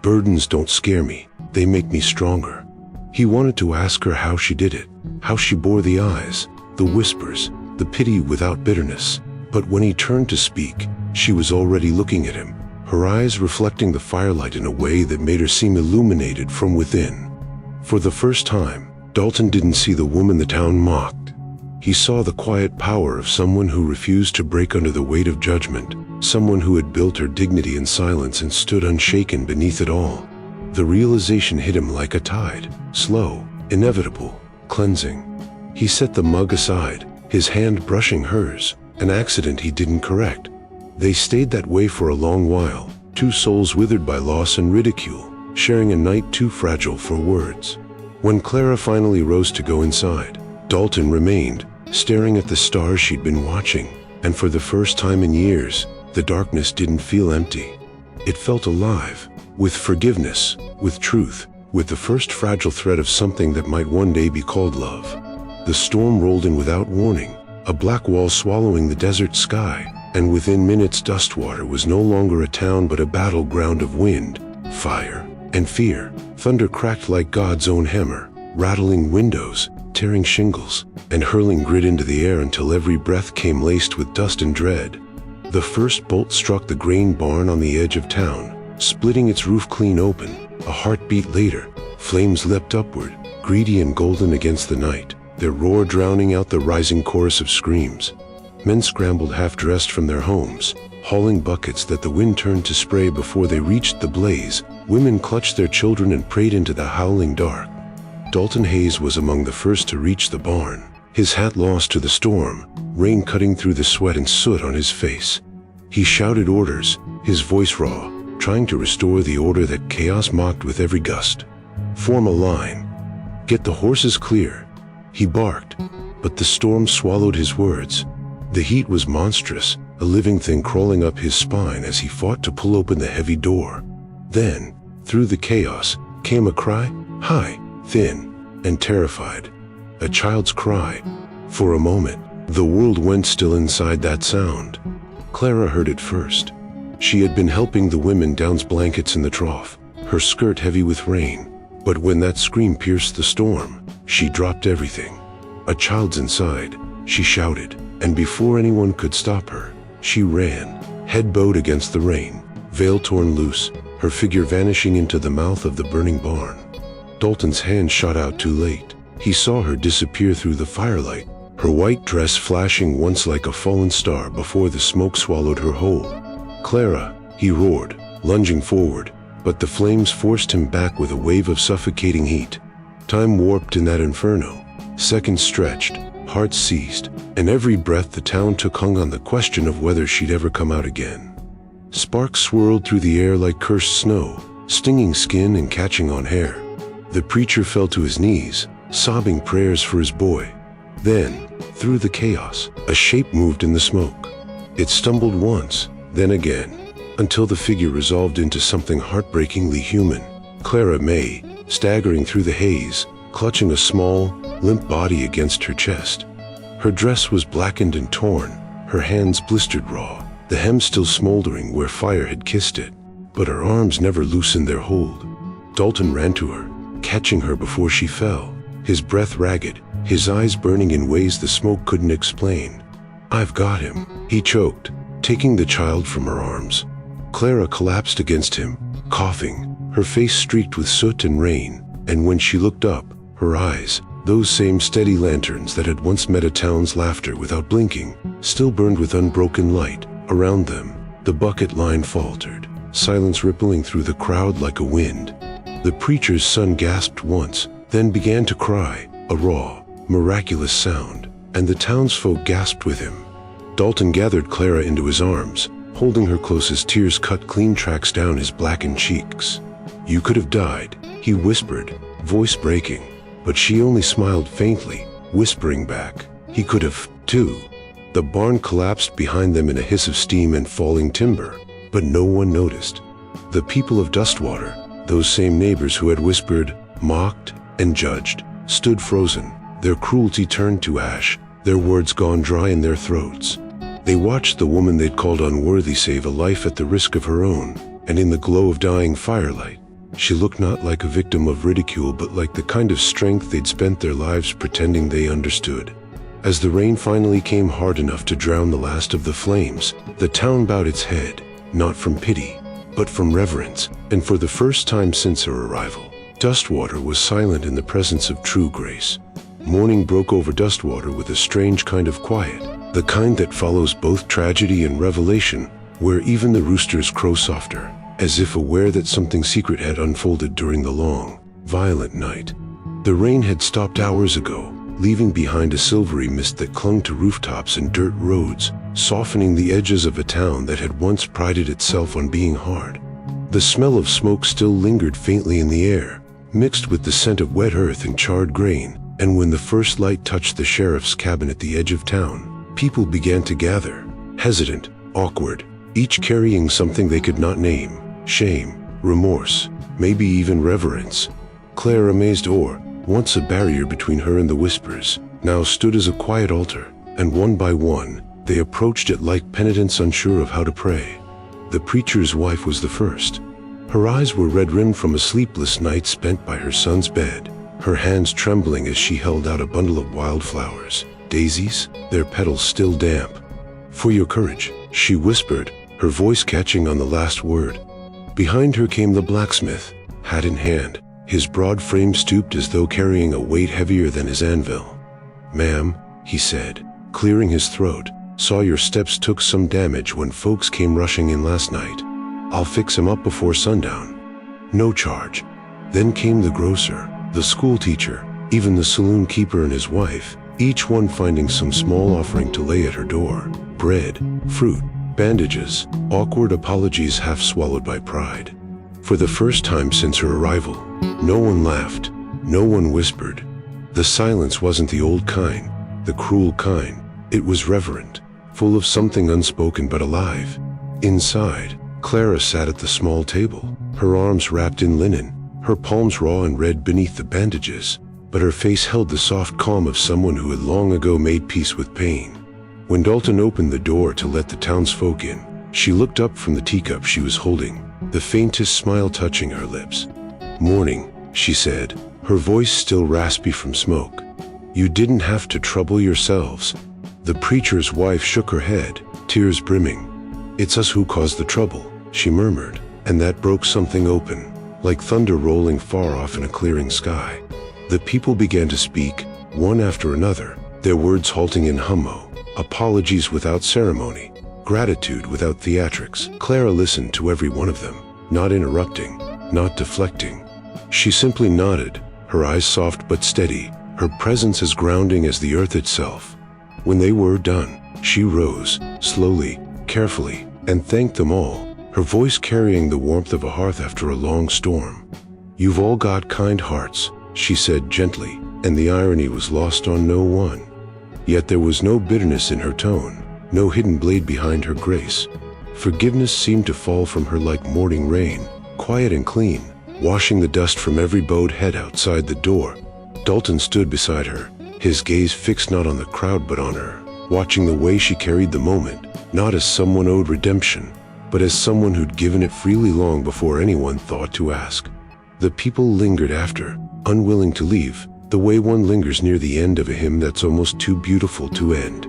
Burdens don't scare me, they make me stronger." He wanted to ask her how she did it, how she bore the eyes, the whispers, the pity without bitterness. But when he turned to speak, she was already looking at him, her eyes reflecting the firelight in a way that made her seem illuminated from within. For the first time, Dalton didn't see the woman the town mocked. He saw the quiet power of someone who refused to break under the weight of judgment, someone who had built her dignity in silence and stood unshaken beneath it all. The realization hit him like a tide, slow, inevitable, cleansing. He set the mug aside, his hand brushing hers, an accident he didn't correct. They stayed that way for a long while, two souls withered by loss and ridicule, sharing a night too fragile for words. When Clara finally rose to go inside, Dalton remained, staring at the stars she'd been watching, and for the first time in years, the darkness didn't feel empty. It felt alive, with forgiveness, with truth, with the first fragile thread of something that might one day be called love. The storm rolled in without warning, a black wall swallowing the desert sky, and within minutes Dustwater was no longer a town but a battleground of wind, fire, and fear. Thunder cracked like God's own hammer, rattling windows, tearing shingles, and hurling grit into the air until every breath came laced with dust and dread. The first bolt struck the grain barn on the edge of town, splitting its roof clean open. A heartbeat later, flames leapt upward, greedy and golden against the night, their roar drowning out the rising chorus of screams. Men scrambled half-dressed from their homes, hauling buckets that the wind turned to spray before they reached the blaze. Women clutched their children and prayed into the howling dark. Dalton Hayes was among the first to reach the barn, his hat lost to the storm, rain cutting through the sweat and soot on his face. He shouted orders, his voice raw, trying to restore the order that chaos mocked with every gust. "Form a line. Get the horses clear," he barked, but the storm swallowed his words. The heat was monstrous, a living thing crawling up his spine as he fought to pull open the heavy door. Then, through the chaos, came a cry, high, thin, and terrified. A child's cry. For a moment, the world went still inside that sound. Clara heard it first. She had been helping the women down blankets in the trough, her skirt heavy with rain. But when that scream pierced the storm, she dropped everything. "A child's inside," she shouted, and before anyone could stop her, she ran, head bowed against the rain, veil torn loose, her figure vanishing into the mouth of the burning barn. Dalton's hand shot out too late. he saw her disappear through the firelight, her white dress flashing once like a fallen star before the smoke swallowed her whole. "Clara," he roared, lunging forward, but the flames forced him back with a wave of suffocating heat. Time warped in that inferno. Seconds stretched, hearts ceased, and every breath the town took hung on the question of whether she'd ever come out again. Sparks swirled through the air like cursed snow, stinging skin and catching on hair. The preacher fell to his knees, sobbing prayers for his boy. Then, through the chaos, a shape moved in the smoke. It stumbled once, then again, until the figure resolved into something heartbreakingly human. Clara May, staggering through the haze, clutching a small, limp body against her chest. Her dress was blackened and torn, her hands blistered raw, the hem still smoldering where fire had kissed it, but her arms never loosened their hold. Dalton ran to her, catching her before she fell, his breath ragged, his eyes burning in ways the smoke couldn't explain. "I've got him," he choked, taking the child from her arms. Clara collapsed against him, coughing, her face streaked with soot and rain, and when she looked up, her eyes, those same steady lanterns that had once met a town's laughter without blinking, still burned with unbroken light. Around them, the bucket line faltered, silence rippling through the crowd like a wind. The preacher's son gasped once, then began to cry, a raw, miraculous sound, and the townsfolk gasped with him. Dalton gathered Clara into his arms, holding her close as tears cut clean tracks down his blackened cheeks. "You could have died," he whispered, voice breaking, but she only smiled faintly, whispering back, "He could have, too." The barn collapsed behind them in a hiss of steam and falling timber, but no one noticed. The people of Dustwater, those same neighbors who had whispered, mocked, and judged, stood frozen, their cruelty turned to ash, their words gone dry in their throats. They watched the woman they'd called unworthy save a life at the risk of her own, and in the glow of dying firelight, she looked not like a victim of ridicule but like the kind of strength they'd spent their lives pretending they understood. As the rain finally came hard enough to drown the last of the flames, the town bowed its head, not from pity, but from reverence, and for the first time since her arrival, Dustwater was silent in the presence of true grace. Morning broke over Dustwater with a strange kind of quiet, the kind that follows both tragedy and revelation, where even the roosters crow softer, as if aware that something secret had unfolded during the long, violent night. The rain had stopped hours ago, leaving behind a silvery mist that clung to rooftops and dirt roads, softening the edges of a town that had once prided itself on being hard. The smell of smoke still lingered faintly in the air, mixed with the scent of wet earth and charred grain, and when the first light touched the sheriff's cabin at the edge of town, people began to gather, hesitant, awkward, each carrying something they could not name: shame, remorse, maybe even reverence. Clara May's door, once a barrier between her and the whispers, now stood as a quiet altar, and one by one, they approached it like penitents unsure of how to pray. The preacher's wife was the first. Her eyes were red-rimmed from a sleepless night spent by her son's bed, her hands trembling as she held out a bundle of wildflowers, daisies, their petals still damp. "For your courage," she whispered, her voice catching on the last word. Behind her came the blacksmith, hat in hand, his broad frame stooped as though carrying a weight heavier than his anvil. "Ma'am," he said, clearing his throat, "saw your steps took some damage when folks came rushing in last night. I'll fix him up before sundown. No charge." Then came the grocer, the school teacher, even the saloon keeper and his wife, each one finding some small offering to lay at her door: bread, fruit, bandages, awkward apologies half swallowed by pride. For the first time since her arrival, no one laughed, no one whispered. The silence wasn't the old kind, the cruel kind. It was reverent, full of something unspoken but alive. Inside, Clara sat at the small table, her arms wrapped in linen, her palms raw and red beneath the bandages, but her face held the soft calm of someone who had long ago made peace with pain. When Dalton opened the door to let the townsfolk in, she looked up from the teacup she was holding, the faintest smile touching her lips. "Morning," she said, her voice still raspy from smoke. "You didn't have to trouble yourselves." The preacher's wife shook her head, tears brimming. "It's us who caused the trouble," she murmured, and that broke something open, like thunder rolling far off in a clearing sky. The people began to speak, one after another, their words halting in hummo, apologies without ceremony, gratitude without theatrics. Clara listened to every one of them, not interrupting, not deflecting. She simply nodded, her eyes soft but steady, her presence as grounding as the earth itself. When they were done, she rose, slowly, carefully, and thanked them all, her voice carrying the warmth of a hearth after a long storm. "You've all got kind hearts," she said gently, and the irony was lost on no one. Yet there was no bitterness in her tone, no hidden blade behind her grace. Forgiveness seemed to fall from her like morning rain, quiet and clean, washing the dust from every bowed head outside the door. Dalton stood beside her, his gaze fixed not on the crowd but on her, watching the way she carried the moment, not as someone owed redemption, but as someone who'd given it freely long before anyone thought to ask. The people lingered after, unwilling to leave, the way one lingers near the end of a hymn that's almost too beautiful to end.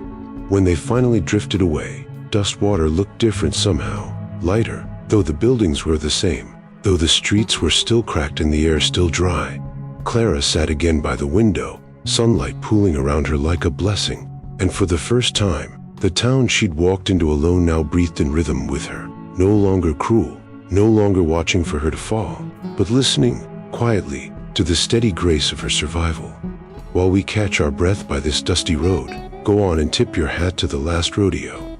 When they finally drifted away, Dustwater looked different somehow, lighter, though the buildings were the same, though the streets were still cracked and the air still dry. Clara sat again by the window, sunlight pooling around her like a blessing, and for the first time, the town she'd walked into alone now breathed in rhythm with her, no longer cruel, no longer watching for her to fall, but listening, quietly, to the steady grace of her survival. While we catch our breath by this dusty road, go on and tip your hat to the last rodeo.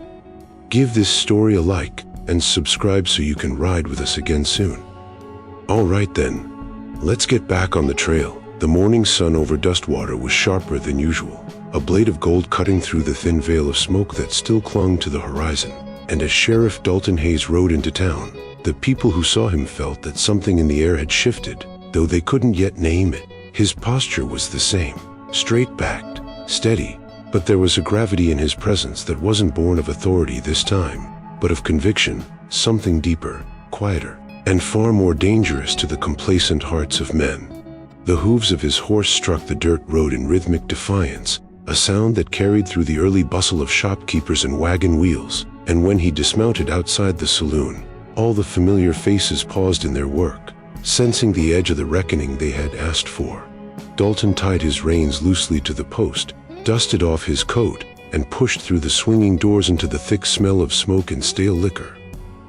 Give this story a like, and subscribe so you can ride with us again soon. Alright then, let's get back on the trail. The morning sun over Dustwater was sharper than usual, a blade of gold cutting through the thin veil of smoke that still clung to the horizon. And as Sheriff Dalton Hayes rode into town, the people who saw him felt that something in the air had shifted, though they couldn't yet name it. His posture was the same, straight-backed, steady, but there was a gravity in his presence that wasn't born of authority this time, but of conviction, something deeper, quieter, and far more dangerous to the complacent hearts of men. The hooves of his horse struck the dirt road in rhythmic defiance, a sound that carried through the early bustle of shopkeepers and wagon wheels, and when he dismounted outside the saloon, all the familiar faces paused in their work, sensing the edge of the reckoning they had asked for. Dalton tied his reins loosely to the post, dusted off his coat, and pushed through the swinging doors into the thick smell of smoke and stale liquor.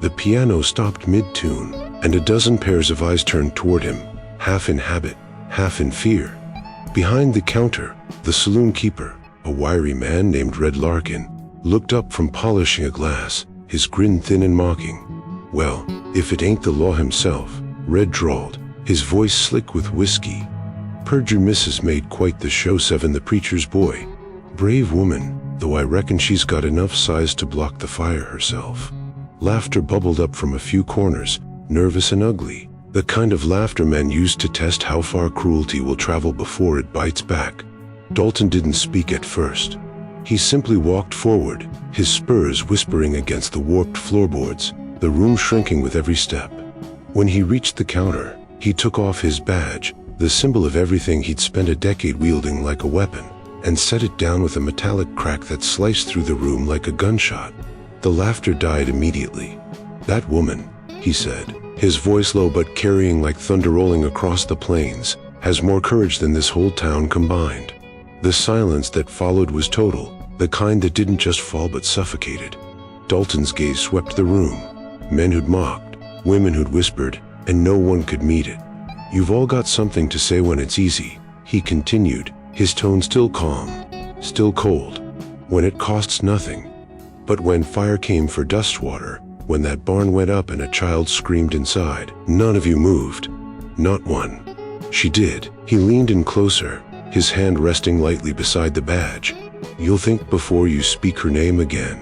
The piano stopped mid-tune, and a dozen pairs of eyes turned toward him, half in habit, half in fear. Behind the counter, the saloon keeper, a wiry man named Red Larkin, looked up from polishing a glass, his grin thin and mocking. "Well, if it ain't the law himself," Red drawled, his voice slick with whiskey. "Heard your missus made quite the show, Seven, the preacher's boy. Brave woman, though I reckon she's got enough size to block the fire herself." Laughter bubbled up from a few corners, nervous and ugly, the kind of laughter men use to test how far cruelty will travel before it bites back. Dalton didn't speak at first. He simply walked forward, his spurs whispering against the warped floorboards, the room shrinking with every step. When he reached the counter, he took off his badge, the symbol of everything he'd spent a decade wielding like a weapon, and set it down with a metallic crack that sliced through the room like a gunshot. The laughter died immediately. "That woman," he said, his voice low but carrying like thunder rolling across the plains, "has more courage than this whole town combined." The silence that followed was total, the kind that didn't just fall but suffocated. Dalton's gaze swept the room. Men who'd mocked, women who'd whispered, and no one could meet it. "You've all got something to say when it's easy," he continued, his tone still calm, still cold. "When it costs nothing. But when fire came for Dustwater, when that barn went up and a child screamed inside, none of you moved. Not one." She did. He leaned in closer, his hand resting lightly beside the badge. "You'll think before you speak her name again.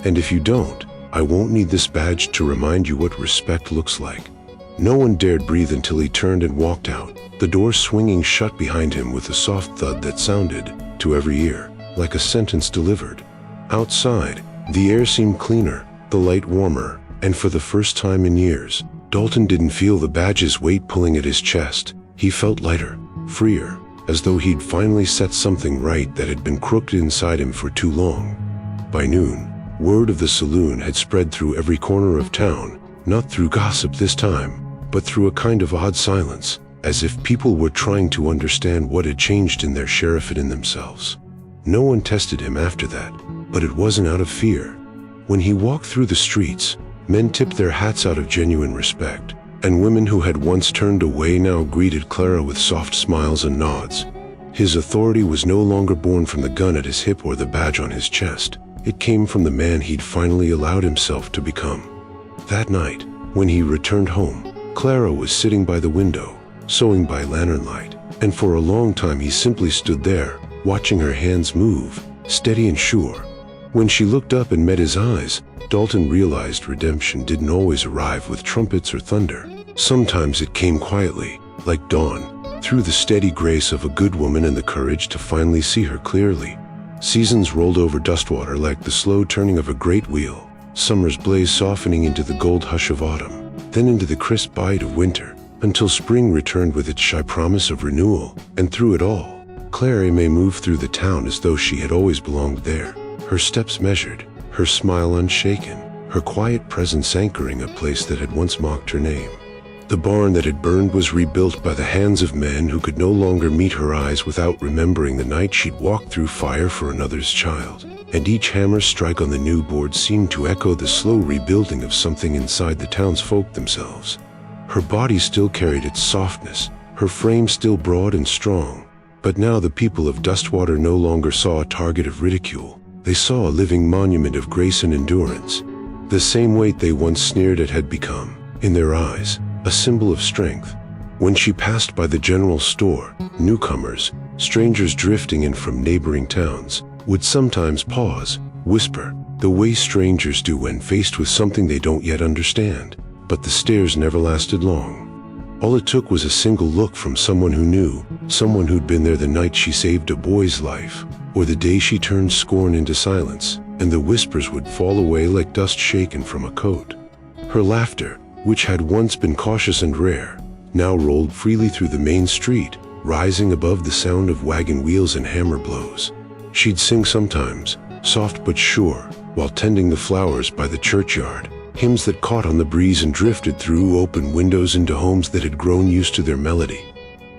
And if you don't, I won't need this badge to remind you what respect looks like." No one dared breathe until he turned and walked out, the door swinging shut behind him with a soft thud that sounded, to every ear, like a sentence delivered. Outside, the air seemed cleaner, the light warmer, and for the first time in years, Dalton didn't feel the badge's weight pulling at his chest. He felt lighter, freer, as though he'd finally set something right that had been crooked inside him for too long. By noon, word of the saloon had spread through every corner of town, not through gossip this time, but through a kind of odd silence, as if people were trying to understand what had changed in their sheriff and in themselves. No one tested him after that, but it wasn't out of fear. When he walked through the streets, men tipped their hats out of genuine respect, and women who had once turned away now greeted Clara with soft smiles and nods. His authority was no longer born from the gun at his hip or the badge on his chest. It came from the man he'd finally allowed himself to become. That night, when he returned home, Clara was sitting by the window, sewing by lantern light, and for a long time he simply stood there, watching her hands move, steady and sure. When she looked up and met his eyes, Dalton realized redemption didn't always arrive with trumpets or thunder. Sometimes it came quietly, like dawn, through the steady grace of a good woman and the courage to finally see her clearly. Seasons rolled over Dustwater like the slow turning of a great wheel, summer's blaze softening into the gold hush of autumn, then into the crisp bite of winter, until spring returned with its shy promise of renewal. And through it all, Clara may move through the town as though she had always belonged there, her steps measured, her smile unshaken, her quiet presence anchoring a place that had once mocked her name. The barn that had burned was rebuilt by the hands of men who could no longer meet her eyes without remembering the night she'd walked through fire for another's child, and each hammer strike on the new board seemed to echo the slow rebuilding of something inside the townsfolk themselves. Her body still carried its softness, her frame still broad and strong, but now the people of Dustwater no longer saw a target of ridicule. They saw a living monument of grace and endurance. The same weight they once sneered at had become, in their eyes, a symbol of strength. When she passed by the general store, newcomers, strangers drifting in from neighboring towns, would sometimes pause, whisper, the way strangers do when faced with something they don't yet understand. But the stares never lasted long. All it took was a single look from someone who knew, someone who'd been there the night she saved a boy's life, or the day she turned scorn into silence, and the whispers would fall away like dust shaken from a coat. Her laughter, which had once been cautious and rare, now rolled freely through the main street, rising above the sound of wagon wheels and hammer blows. She'd sing sometimes, soft but sure, while tending the flowers by the churchyard, hymns that caught on the breeze and drifted through open windows into homes that had grown used to their melody.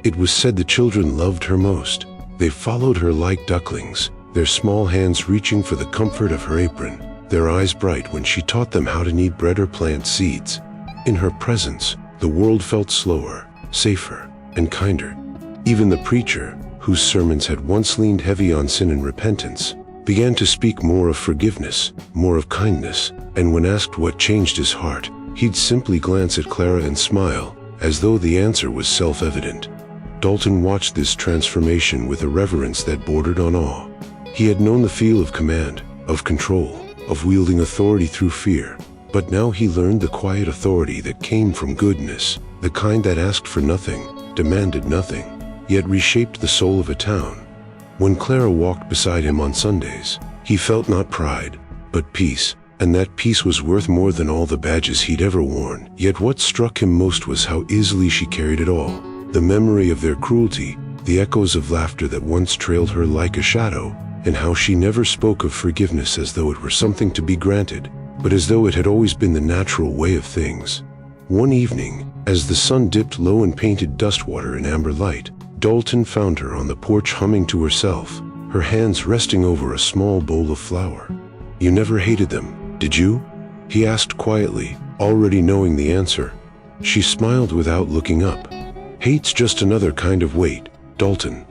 It was said the children loved her most. They followed her like ducklings, their small hands reaching for the comfort of her apron, their eyes bright when she taught them how to knead bread or plant seeds. In her presence, the world felt slower, safer, and kinder. Even the preacher, whose sermons had once leaned heavy on sin and repentance, began to speak more of forgiveness, more of kindness, and when asked what changed his heart, he'd simply glance at Clara and smile, as though the answer was self-evident. Dalton watched this transformation with a reverence that bordered on awe. He had known the feel of command, of control, of wielding authority through fear, but now he learned the quiet authority that came from goodness, the kind that asked for nothing, demanded nothing, yet reshaped the soul of a town. When Clara walked beside him on Sundays, he felt not pride, but peace, and that peace was worth more than all the badges he'd ever worn. Yet what struck him most was how easily she carried it all. The memory of their cruelty, the echoes of laughter that once trailed her like a shadow, and how she never spoke of forgiveness as though it were something to be granted, but as though it had always been the natural way of things. One evening, as the sun dipped low and painted Dustwater in amber light, Dalton found her on the porch humming to herself, her hands resting over a small bowl of flour. "You never hated them, did you?" he asked quietly, already knowing the answer. She smiled without looking up. "Hate's just another kind of weight, Dalton.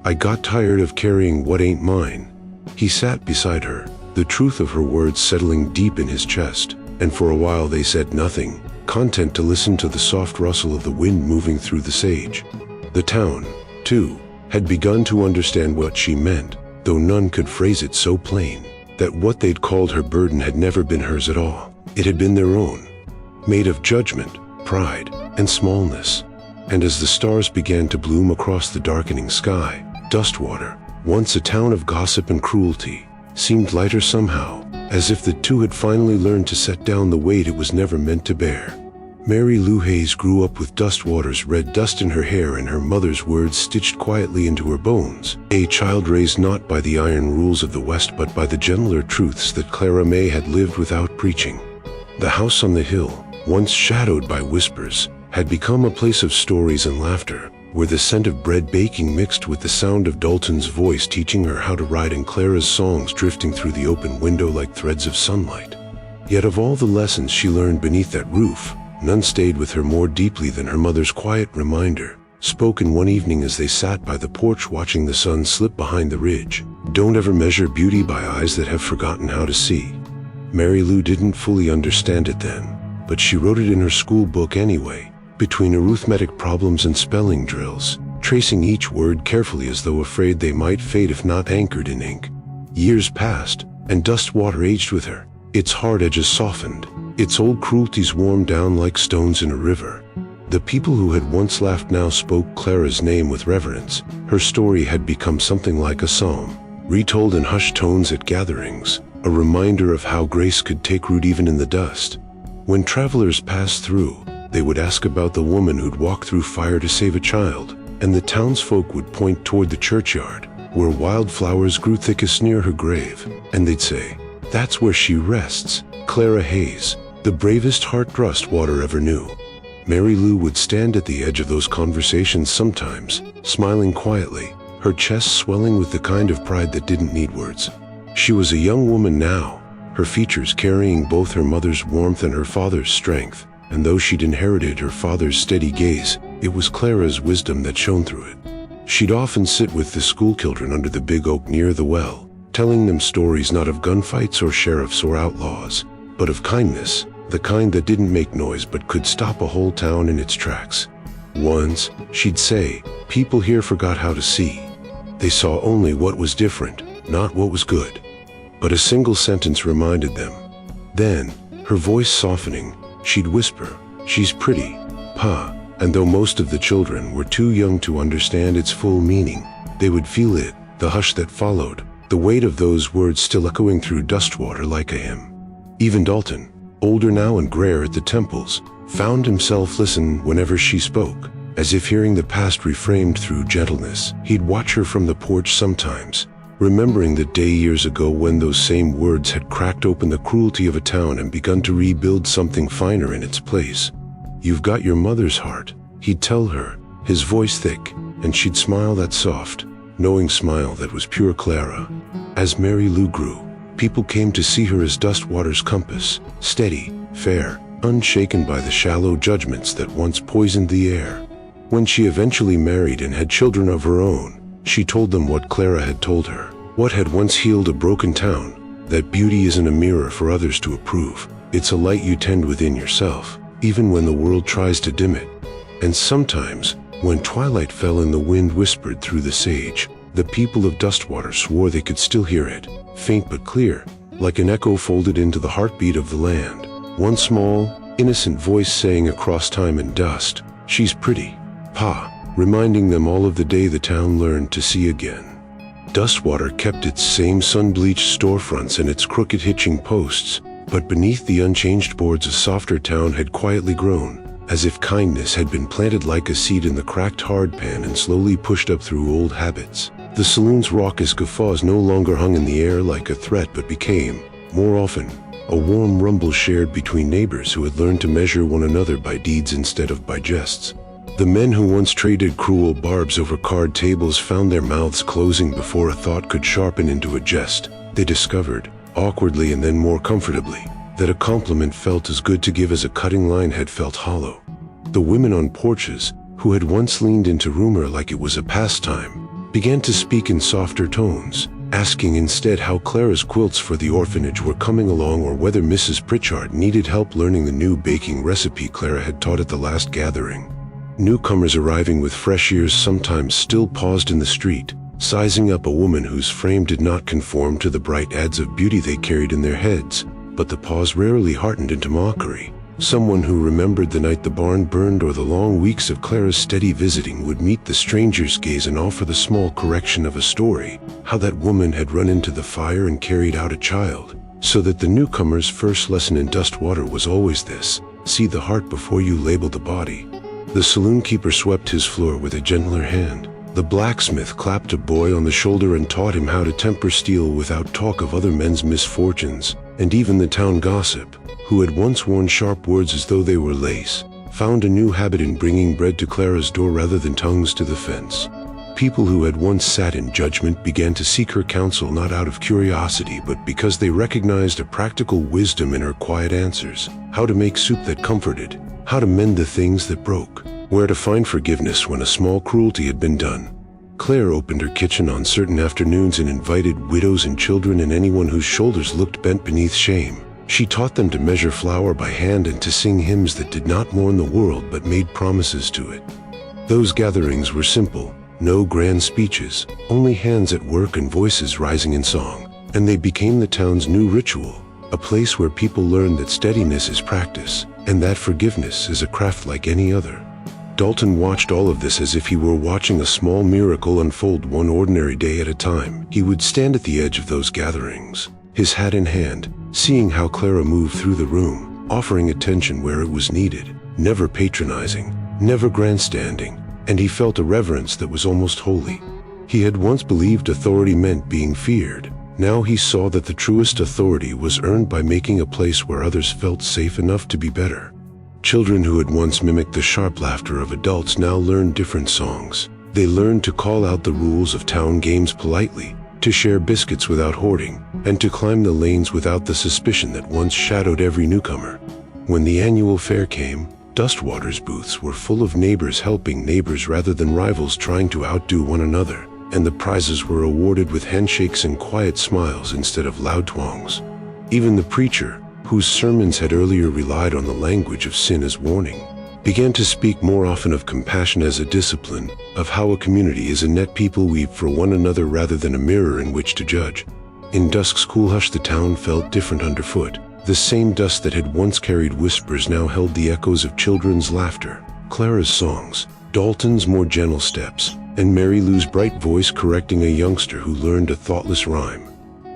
I got tired of carrying what ain't mine." He sat beside her, the truth of her words settling deep in his chest, and for a while they said nothing, content to listen to the soft rustle of the wind moving through the sage. The town, too, had begun to understand what she meant, though none could phrase it so plain, that what they'd called her burden had never been hers at all. It had been their own, made of judgment, pride, and smallness. And as the stars began to bloom across the darkening sky, Dustwater, once a town of gossip and cruelty, seemed lighter somehow, as if the two had finally learned to set down the weight it was never meant to bear. Mary Lou Hayes grew up with Dustwater's red dust in her hair and her mother's words stitched quietly into her bones, a child raised not by the iron rules of the West but by the gentler truths that Clara May had lived without preaching. The house on the hill, once shadowed by whispers, had become a place of stories and laughter, where the scent of bread baking mixed with the sound of Dalton's voice teaching her how to ride and Clara's songs drifting through the open window like threads of sunlight. Yet of all the lessons she learned beneath that roof, none stayed with her more deeply than her mother's quiet reminder, spoken one evening as they sat by the porch watching the sun slip behind the ridge. Don't ever measure beauty by eyes that have forgotten how to see. Mary Lou didn't fully understand it then, but she wrote it in her school book anyway, between arithmetic problems and spelling drills, tracing each word carefully as though afraid they might fade if not anchored in ink. Years passed, and Dustwater aged with her. Its hard edges softened, its old cruelties warmed down like stones in a river. The people who had once laughed now spoke Clara's name with reverence. Her story had become something like a psalm, retold in hushed tones at gatherings, a reminder of how grace could take root even in the dust. When travelers passed through, they would ask about the woman who'd walked through fire to save a child, and the townsfolk would point toward the churchyard, where wildflowers grew thickest near her grave, and they'd say, "That's where she rests, Clara Hayes, the bravest heart Dustwater ever knew." Mary Lou would stand at the edge of those conversations sometimes, smiling quietly, her chest swelling with the kind of pride that didn't need words. She was a young woman now, her features carrying both her mother's warmth and her father's strength, and though she'd inherited her father's steady gaze, it was Clara's wisdom that shone through it. She'd often sit with the schoolchildren under the big oak near the well, telling them stories not of gunfights or sheriffs or outlaws, but of kindness, the kind that didn't make noise but could stop a whole town in its tracks. Once, she'd say, "People here forgot how to see. They saw only what was different, not what was good." But a single sentence reminded them. Then, her voice softening, she'd whisper, "She's pretty, Pa," and though most of the children were too young to understand its full meaning, they would feel it, the hush that followed, the weight of those words still echoing through Dustwater like a hymn. Even Dalton, older now and grayer at the temples, found himself listen whenever she spoke, as if hearing the past reframed through gentleness. He'd watch her from the porch sometimes, remembering the day years ago when those same words had cracked open the cruelty of a town and begun to rebuild something finer in its place. "You've got your mother's heart," he'd tell her, his voice thick, and she'd smile that soft, knowing smile that was pure Clara. As Mary Lou grew, people came to see her as Dustwater's compass, steady, fair, unshaken by the shallow judgments that once poisoned the air. When she eventually married and had children of her own, she told them what Clara had told her, what had once healed a broken town, that beauty isn't a mirror for others to approve, it's a light you tend within yourself, even when the world tries to dim it. And sometimes, when twilight fell and the wind whispered through the sage, the people of Dustwater swore they could still hear it, faint but clear, like an echo folded into the heartbeat of the land. One small, innocent voice saying across time and dust, "She's pretty, Pa," reminding them all of the day the town learned to see again. Dustwater kept its same sun-bleached storefronts and its crooked hitching posts, but beneath the unchanged boards a softer town had quietly grown, as if kindness had been planted like a seed in the cracked hardpan and slowly pushed up through old habits. The saloon's raucous guffaws no longer hung in the air like a threat but became, more often, a warm rumble shared between neighbors who had learned to measure one another by deeds instead of by jests. The men who once traded cruel barbs over card tables found their mouths closing before a thought could sharpen into a jest. They discovered, awkwardly and then more comfortably, that a compliment felt as good to give as a cutting line had felt hollow. The women on porches, who had once leaned into rumor like it was a pastime, began to speak in softer tones, asking instead how Clara's quilts for the orphanage were coming along or whether Mrs. Pritchard needed help learning the new baking recipe Clara had taught at the last gathering. Newcomers arriving with fresh ears sometimes still paused in the street, sizing up a woman whose frame did not conform to the bright ads of beauty they carried in their heads, but the pause rarely hardened into mockery. Someone who remembered the night the barn burned or the long weeks of Clara's steady visiting would meet the stranger's gaze and offer the small correction of a story, how that woman had run into the fire and carried out a child, so that the newcomer's first lesson in Dustwater was always this: see the heart before you label the body. The saloon keeper swept his floor with a gentler hand. The blacksmith clapped a boy on the shoulder and taught him how to temper steel without talk of other men's misfortunes, and even the town gossip, who had once worn sharp words as though they were lace, found a new habit in bringing bread to Clara's door rather than tongues to the fence. People who had once sat in judgment began to seek her counsel not out of curiosity but because they recognized a practical wisdom in her quiet answers: how to make soup that comforted, how to mend the things that broke, where to find forgiveness when a small cruelty had been done. Claire opened her kitchen on certain afternoons and invited widows and children and anyone whose shoulders looked bent beneath shame. She taught them to measure flour by hand and to sing hymns that did not mourn the world but made promises to it. Those gatherings were simple. No grand speeches, only hands at work and voices rising in song, and they became the town's new ritual, a place where people learned that steadiness is practice, and that forgiveness is a craft like any other. Dalton watched all of this as if he were watching a small miracle unfold one ordinary day at a time. He would stand at the edge of those gatherings, his hat in hand, seeing how Clara moved through the room, offering attention where it was needed, never patronizing, never grandstanding, and he felt a reverence that was almost holy. He had once believed authority meant being feared. Now he saw that the truest authority was earned by making a place where others felt safe enough to be better. Children who had once mimicked the sharp laughter of adults now learned different songs. They learned to call out the rules of town games politely, to share biscuits without hoarding, and to climb the lanes without the suspicion that once shadowed every newcomer. When the annual fair came, Dustwater's booths were full of neighbors helping neighbors rather than rivals trying to outdo one another, and the prizes were awarded with handshakes and quiet smiles instead of loud twangs. Even the preacher, whose sermons had earlier relied on the language of sin as warning, began to speak more often of compassion as a discipline, of how a community is a net people weave for one another rather than a mirror in which to judge. In dusk's cool hush the town felt different underfoot. The same dust that had once carried whispers now held the echoes of children's laughter, Clara's songs, Dalton's more gentle steps, and Mary Lou's bright voice correcting a youngster who learned a thoughtless rhyme.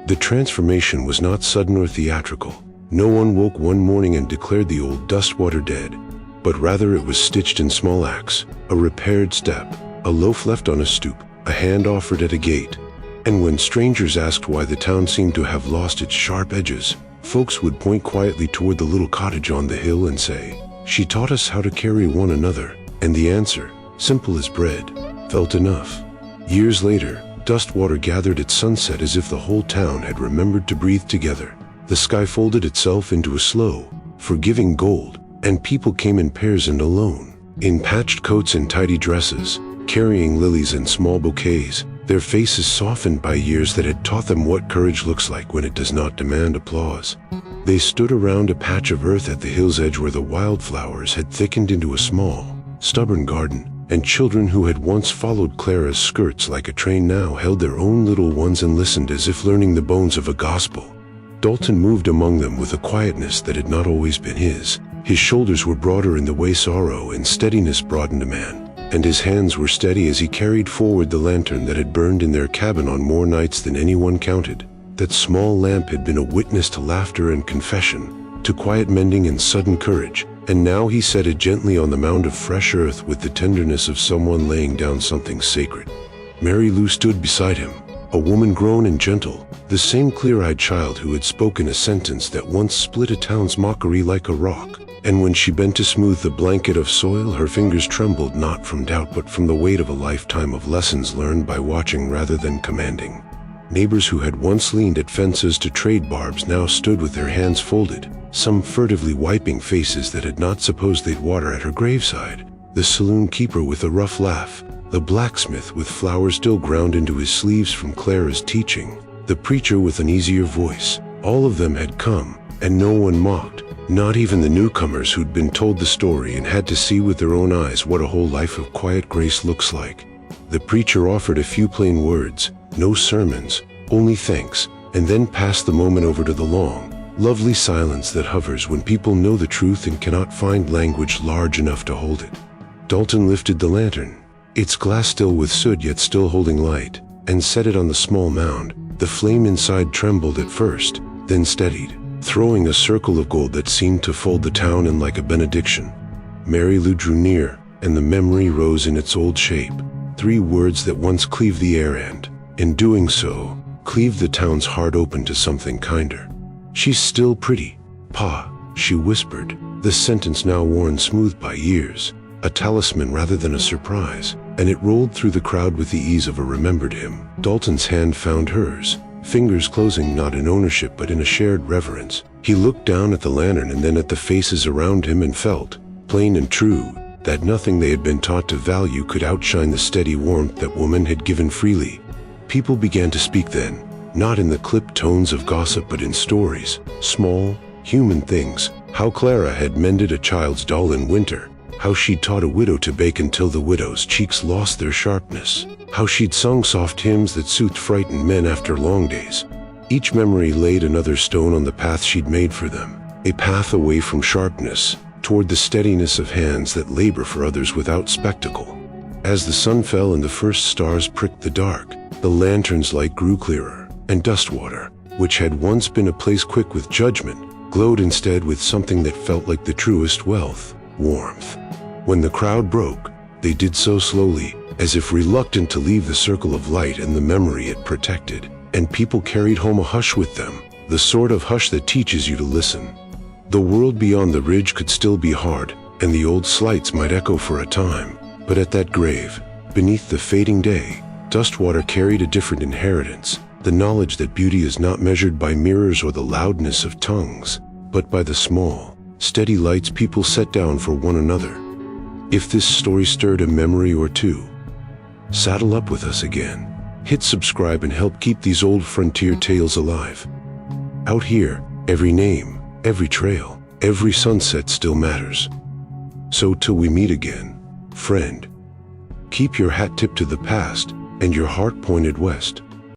The transformation was not sudden or theatrical. No one woke one morning and declared the old Dustwater dead, but rather it was stitched in small acts, a repaired step, a loaf left on a stoop, a hand offered at a gate. And when strangers asked why the town seemed to have lost its sharp edges, folks would point quietly toward the little cottage on the hill and say, "She taught us how to carry one another," and the answer, simple as bread, felt enough. Years later, Dustwater gathered at sunset as if the whole town had remembered to breathe together. The sky folded itself into a slow, forgiving gold, and people came in pairs and alone, in patched coats and tidy dresses, carrying lilies and small bouquets, their faces softened by years that had taught them what courage looks like when it does not demand applause. They stood around a patch of earth at the hill's edge where the wildflowers had thickened into a small, stubborn garden, and children who had once followed Clara's skirts like a train now held their own little ones and listened as if learning the bones of a gospel. Dalton moved among them with a quietness that had not always been his. His shoulders were broader in the way sorrow and steadiness broadened a man, and his hands were steady as he carried forward the lantern that had burned in their cabin on more nights than anyone counted. That small lamp had been a witness to laughter and confession, to quiet mending and sudden courage, and now he set it gently on the mound of fresh earth with the tenderness of someone laying down something sacred. Mary Lou stood beside him, a woman grown and gentle, the same clear-eyed child who had spoken a sentence that once split a town's mockery like a rock. And when she bent to smooth the blanket of soil, her fingers trembled not from doubt but from the weight of a lifetime of lessons learned by watching rather than commanding. Neighbors who had once leaned at fences to trade barbs now stood with their hands folded, some furtively wiping faces that had not supposed they'd water at her graveside. The saloon keeper with a rough laugh, the blacksmith with flowers still ground into his sleeves from Clara's teaching, the preacher with an easier voice, all of them had come, and no one mocked. Not even the newcomers who'd been told the story and had to see with their own eyes what a whole life of quiet grace looks like. The preacher offered a few plain words, no sermons, only thanks, and then passed the moment over to the long, lovely silence that hovers when people know the truth and cannot find language large enough to hold it. Dalton lifted the lantern, its glass still with soot yet still holding light, and set it on the small mound. The flame inside trembled at first, then steadied, throwing a circle of gold that seemed to fold the town in like a benediction. Mary Lou drew near, and the memory rose in its old shape. 3 words that once cleaved the air and, in doing so, cleaved the town's heart open to something kinder. "She's still pretty, Pa," she whispered, the sentence now worn smooth by years, a talisman rather than a surprise, and it rolled through the crowd with the ease of a remembered hymn. Dalton's hand found hers, fingers closing not in ownership but in a shared reverence. He looked down at the lantern and then at the faces around him and felt, plain and true, that nothing they had been taught to value could outshine the steady warmth that woman had given freely. People began to speak then, not in the clipped tones of gossip but in stories, small, human things, how Clara had mended a child's doll in winter, how she'd taught a widow to bake until the widow's cheeks lost their sharpness, how she'd sung soft hymns that soothed frightened men after long days. Each memory laid another stone on the path she'd made for them, a path away from sharpness, toward the steadiness of hands that labor for others without spectacle. As the sun fell and the first stars pricked the dark, the lantern's light grew clearer, and Dustwater, which had once been a place quick with judgment, glowed instead with something that felt like the truest wealth, warmth. When the crowd broke, they did so slowly, as if reluctant to leave the circle of light and the memory it protected, and people carried home a hush with them, the sort of hush that teaches you to listen. The world beyond the ridge could still be hard, and the old slights might echo for a time, but at that grave, beneath the fading day, Dustwater carried a different inheritance, the knowledge that beauty is not measured by mirrors or the loudness of tongues, but by the small, steady lights people set down for one another. If this story stirred a memory or two, saddle up with us again. Hit subscribe and help keep these old frontier tales alive. Out here, every name, every trail, every sunset still matters. So till we meet again, friend, keep your hat tipped to the past and your heart pointed west.